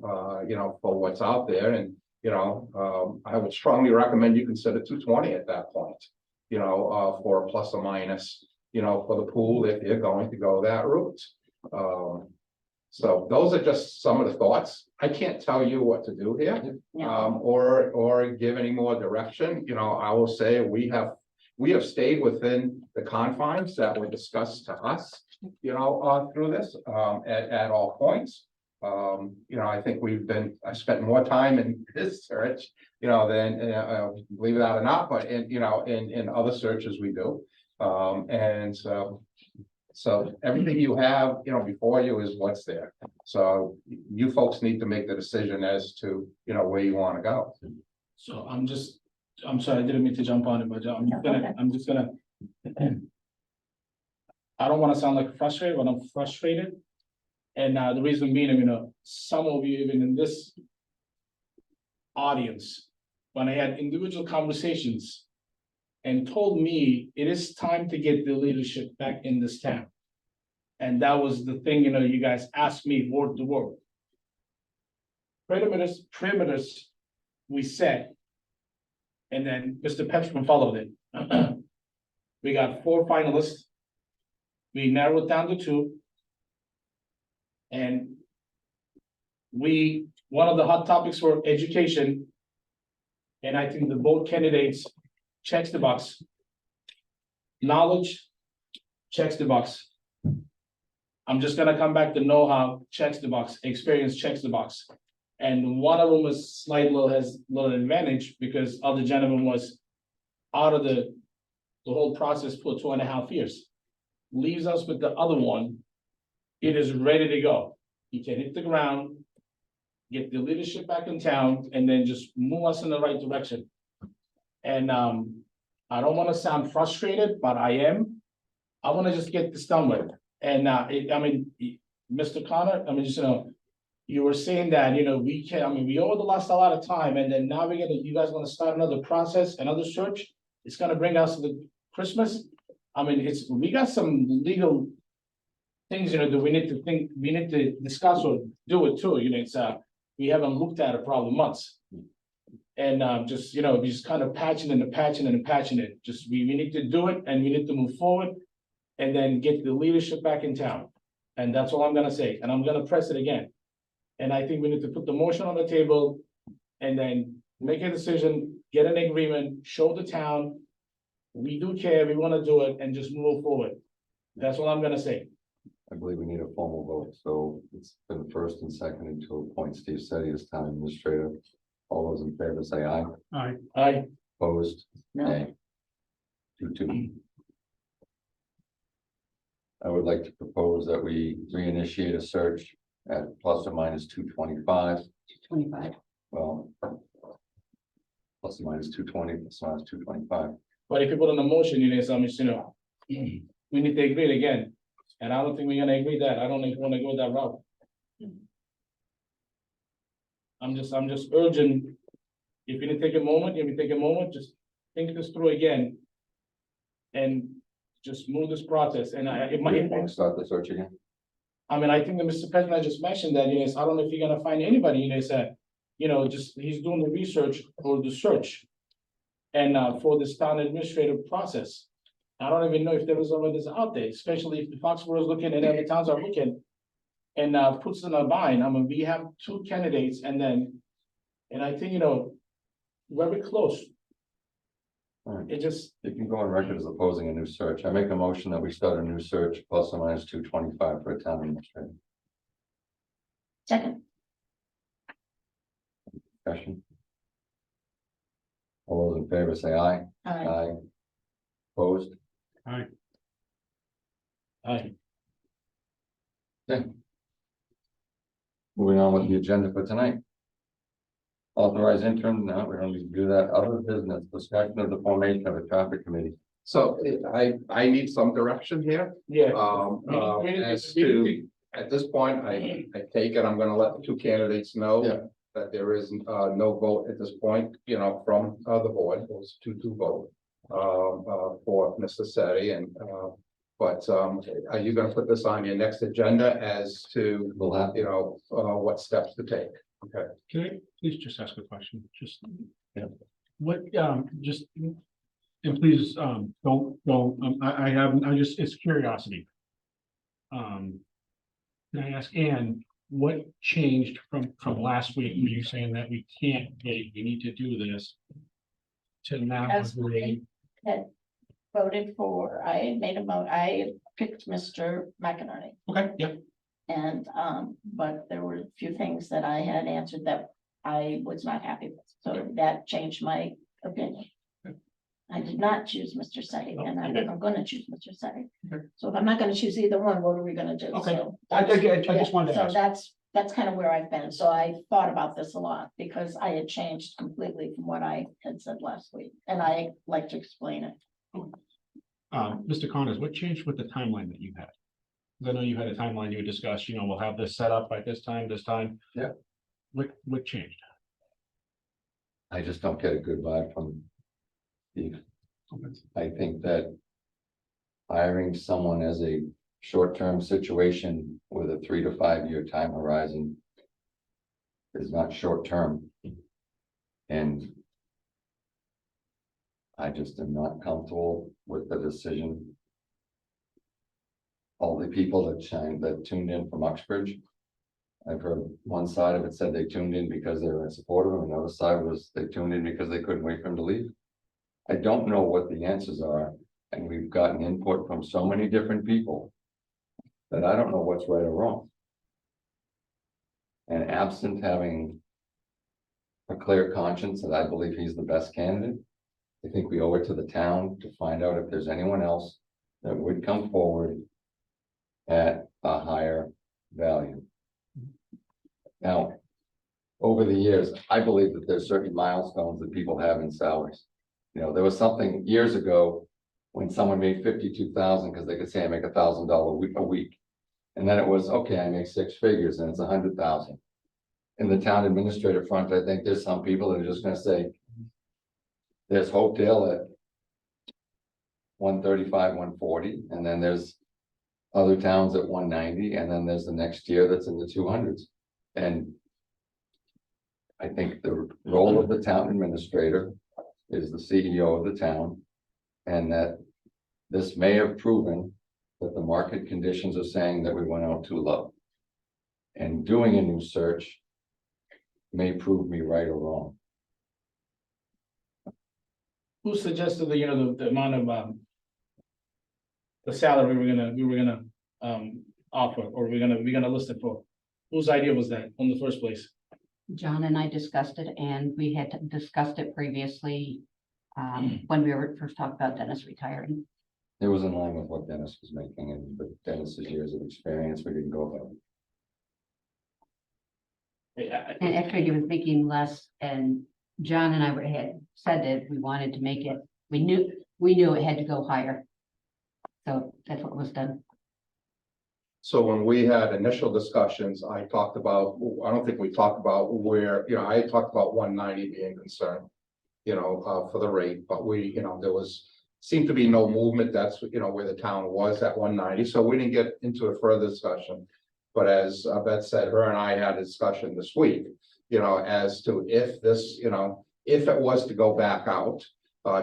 what's out there. And, I would strongly recommend you consider 220 at that point, for a plus or minus, for the pool if you're going to go that route. So those are just some of the thoughts. I can't tell you what to do here, or give any more direction. I will say we have stayed within the confines that were discussed to us, through this, at all points. I think I spent more time in this search, than, believe it or not, but in other searches we do. And so everything you have, before you is what's there. So you folks need to make the decision as to, where you want to go. So I'm sorry, I didn't mean to jump on it, but I'm just gonna. I don't wanna sound like frustrated, but I'm frustrated. And the reason being, some of you even in this audience, when I had individual conversations and told me it is time to get the leadership back in this town. And that was the thing, you guys asked me word to word. Perimeters, we said. And then Mr. Petchman followed it. We got 4 finalists. We narrowed down to 2. And one of the hot topics were education. And I think the both candidates checks the box. Knowledge checks the box. I'm just gonna come back to know-how checks the box, experience checks the box. And one of them has little advantage because other gentleman was out of the whole process for 2.5 years. Leaves us with the other one. It is ready to go. He can hit the ground, get the leadership back in town, and then just move us in the right direction. And I don't want to sound frustrated, but I am. I want to just get this done with. And Mr. Connor, you were saying that, we already lost a lot of time, and then now you guys want to start another process, another search. It's gonna bring us to the Christmas. We got some legal things, that we need to discuss or do it too, we haven't looked at it probably months. And we just kind of patching it. Just, we need to do it and we need to move forward and then get the leadership back in town. And that's all I'm gonna say, and I'm gonna press it again. And I think we need to put the motion on the table and then make a decision, get an agreement, show the town. We do care, we wanna do it, and just move forward. That's all I'm gonna say. I believe we need a formal vote, so it's been first and second to appoint Steve Setti as town administrator. All those in favor say aye. Aye. Aye. Opposed? No. Nay. 2-2. I would like to propose that we reinitiate a search at plus or minus 225. 25. Well, plus or minus 220, plus or minus 225. But if you put on the motion, we need to agree again. And I don't think we're gonna agree that. I don't think we wanna go that route. I'm just urging, if you need to take a moment, just think this through again. And just move this process, and You want to start the search again? I think that Mr. President just mentioned that, I don't know if you're gonna find anybody, that, he's doing the research for the search. And for this town administrative process. I don't even know if there is already out there, especially if the Foxborough is looking and other towns are looking. And puts in a bind. We have 2 candidates and I think, very close. All right. It just, You can go on record as opposing a new search. I make a motion that we start a new search plus or minus 225 for a town administrator. Second. Discussion. All those in favor say aye. Aye. Opposed? aye. Okay. Moving on with the agenda for tonight. Authorize interim, no, we don't need to do that. Other business, discussion of the formation of a traffic committee. So I need some direction here. Yeah. As to, at this point, I take it, I'm gonna let the 2 candidates know. Yeah. That there is no vote at this point, from the board, those 2 vote. For Mr. Setti but are you gonna put this on your next agenda as to, We'll have, what steps to take? Okay. Can I please just ask a question? Just. Yeah. What, just, and please, don't, it's curiosity. Can I ask Ann, what changed from last week? Were you saying that we need to do this? To now, As we had voted for, I had made I picked Mr. McInerney. okay, yeah, And, but there were a few things that I had answered that I was not happy with, so that changed my opinion. I did not choose Mr. Seti, and I think I'm gonna choose Mr. Seti. Okay. So if I'm not gonna choose either one, what are we gonna do? Okay. So I that's- just wanted to So ask. that's kind of where I've been, so I thought about this a lot, because I had changed completely from what I had said last week, and I like to explain it. Mr. Connors, what changed with the timeline that you had? 'Cause I know you had a timeline you had discussed, we'll have this set up by this time, this time. Yeah. What changed? I just don't get a good vibe from Steve. I think that hiring someone as a short-term situation with a 3 to 5 year time horizon is not short-term. And I just am not comfortable with the decision. All the people that tuned in from Uxbridge, I've heard one side of it said they tuned in because they were supportive, and the other side was they tuned in because they couldn't wait for him to leave. I don't know what the answers are, and we've gotten input from so many different people that I don't know what's right or wrong. And absent having a clear conscience that I believe he's the best candidate, I think we owe it to the town to find out if there's anyone else that would come forward at a higher value. Now, over the years, I believe that there's certain milestones that people have in salaries. There was something years ago when someone made 52,000 because they could say I make $1,000 a week. And then it was, okay, I make 6 figures and it's 100,000. In the town administrative front, I think there's some people that are just gonna say, there's Hopedale at 135, 140, and then there's other towns at 190, and then there's the next tier that's in the 200s. And I think the role of the town administrator is the CEO of the town, and that this may have proven that the market conditions are saying that we went out too low. And doing a new search may prove me right or wrong. Who suggested the amount of, the salary we were gonna, offer, or we're gonna list it for? Whose idea was that in the first place? John and I discussed it, and we had discussed it previously, when we were first talking about Dennis retiring. It was in line with what Dennis was making, and with Dennis's years of experience, we didn't go about it. And actually, he was making less, and John and I had said that we wanted to make it, we knew it had to go higher. So that's what was done. So when we had initial discussions, I talked about, I don't think we talked about where, I had talked about 190 being concerned. For the rate, but we, there seemed to be no movement. That's, where the town was at 190, so we didn't get into a further discussion. But as Beth said, her and I had a discussion this week, as to if this, if it was to go back out.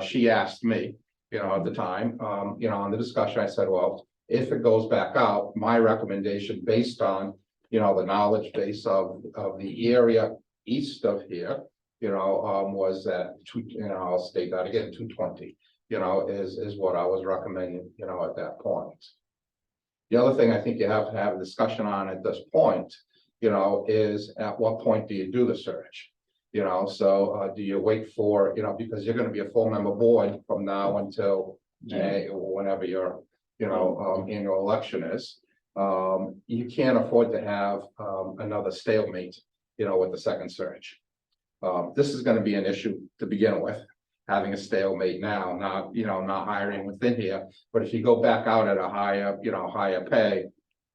She asked me, at the time, on the discussion, I said, well, if it goes back out, my recommendation based on, the knowledge base of the area east of here, was that I'll state that again, 220, is what I was recommending, at that point. The other thing I think you have to have a discussion on at this point, is at what point do you do the search? So do you wait for, because you're gonna be a full member board from now until May, or whenever your, annual election is. You can't afford to have another stalemate, with the second search. This is gonna be an issue to begin with, having a stalemate now, not hiring within here. But if you go back out at a higher, higher pay,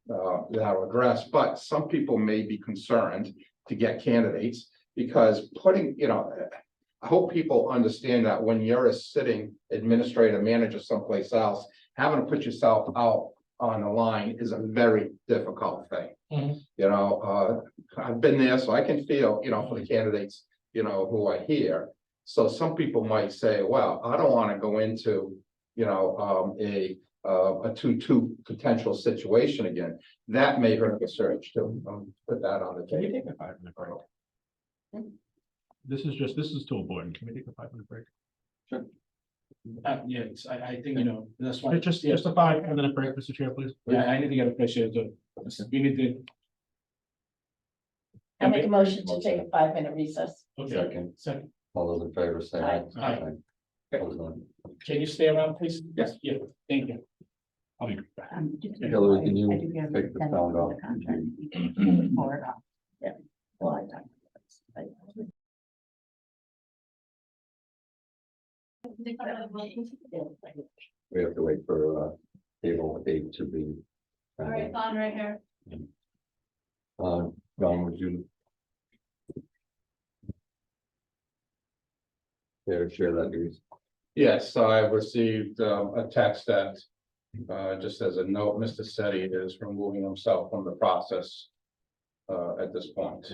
that'll address, but some people may be concerned to get candidates because putting, I hope people understand that when you're a sitting administrative manager someplace else, having to put yourself out on the line is a very difficult thing. I've been there, so I can feel, for the candidates, who are here. So some people might say, well, I don't want to go into, a 2-2 potential situation again. That may hurt the search too. Put that on the Can we table. take a 5-minute break? This is too important. Can we take a 5-minute break? Yes, I think, that's why. Just a 5-minute break, Mr. Chair, please. Yeah, I need to get a fresh air too. We need to. I make a motion to take a 5-minute recess. Okay, Second, all those in favor say aye. Aye. Opposed, none. can you stay around, please? Yes. Yeah, thank you. I'll be back. Hillary, can you I do have take the them sound on off? the contract. Pour it off. Well, I talked about this. We have to wait for table 8 to be. All right, Don, right here. John, would you? Share that news. Yes, so I received a text that just as a note, Mr. Setti is removing himself from the process at this point.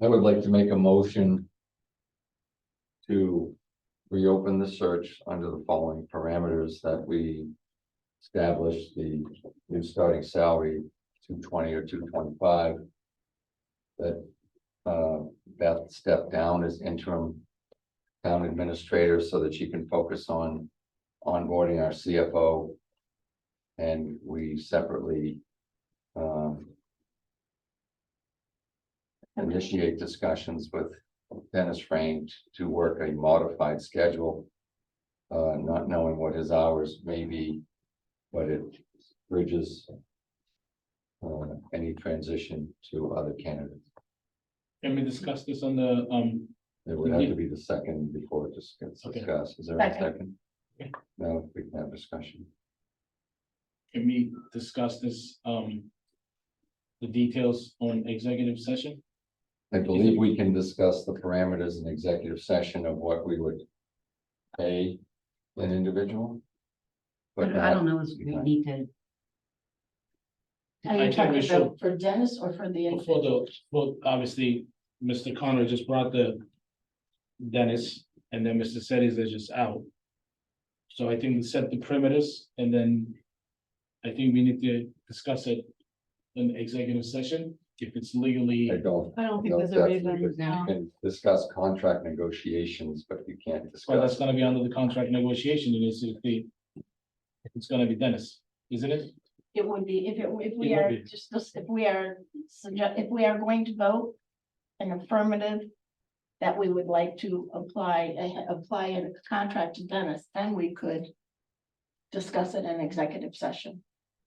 I would like to make a motion to reopen the search under the following parameters that we establish the new starting salary, 220 or 225. That Beth stepped down as interim town administrator so that she can focus on onboarding our CFO. And we separately initiate discussions with Dennis Frame to work a modified schedule. Not knowing what his hours may be, but it bridges any transition to other candidates. Can we discuss this on the, It would have to be the second before it just gets Okay. discussed. Is there a Second. second? Okay. No, we can have discussion. can we discuss this, the details on executive session? I believe we can discuss the parameters in executive session of what we would pay an individual. But I don't not, know, if we need to, Are I you think we talking about for Dennis or for the For individual? the, well, obviously, Mr. Connor just brought the Dennis, and then Mr. Settings is just out. So I think we set the perimeters, and then I think we need to discuss it in executive session, if it's legally. I don't. I don't think know there's a that's- reason, You no. can discuss contract negotiations, but you can't Well, that's discuss. gonna be under the contract negotiation, and if it's gonna be Dennis, isn't it? It would be, if It we would are be. if we are, if we are going to vote an affirmative that we would like to apply a contract to Dennis, then we could discuss it in executive session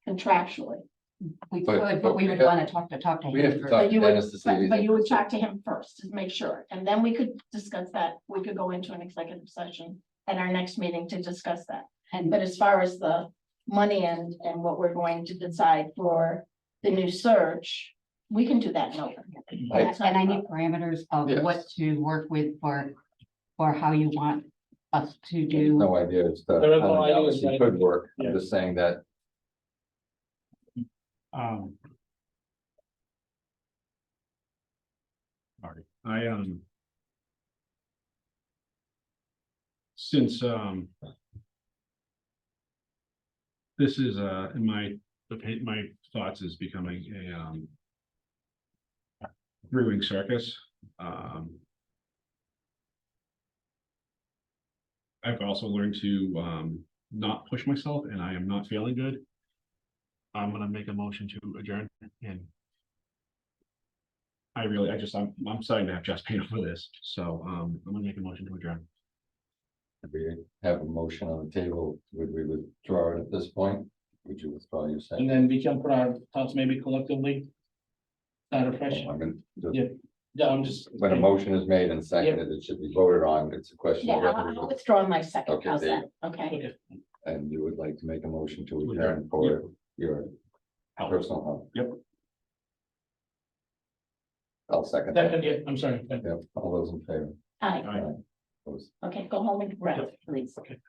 contractually. We But- could, but but we we would have- wanna talk to We have him to first. talk But to you would- Dennis to see. if he's But you would interested. talk to him first to make sure, and then we could discuss that. We could go into an executive session at our next meeting to discuss that. And But as far as the money and what we're going to decide for the new search, we can do that in open. That's not and I a need problem. parameters of Yes. what to work with for how you want us to There's do. no idea as to There is no how idea, else right? it could work. I'm Yeah. just saying that All right, since, this is, in my thoughts is becoming a, brewing circus, I've also learned to, not push myself, and I am not feeling good. I'm gonna make a motion to adjourn, and I'm starting to have chest pain over this, so, I'm gonna make a motion to adjourn. we have a motion on the table. Would we withdraw it at this point? Would you withdraw your And second? then we can put our thoughts maybe collectively. Start afresh. I'm gonna just- Yeah. Yeah, I'm just. When a motion is made and seconded, it should be voted on. It's a question Yeah, of whether I'll we- withdraw my second. Okay, How's there that? Okay. Okay, and you would like to make a motion to To adjourn adjourn, for your Help. personal help. Yep. I'll second that. second, yeah, I'm sorry. Yep, all those in favor? Aye. Aye. Opposed? Okay, go home and rest, please. Okay.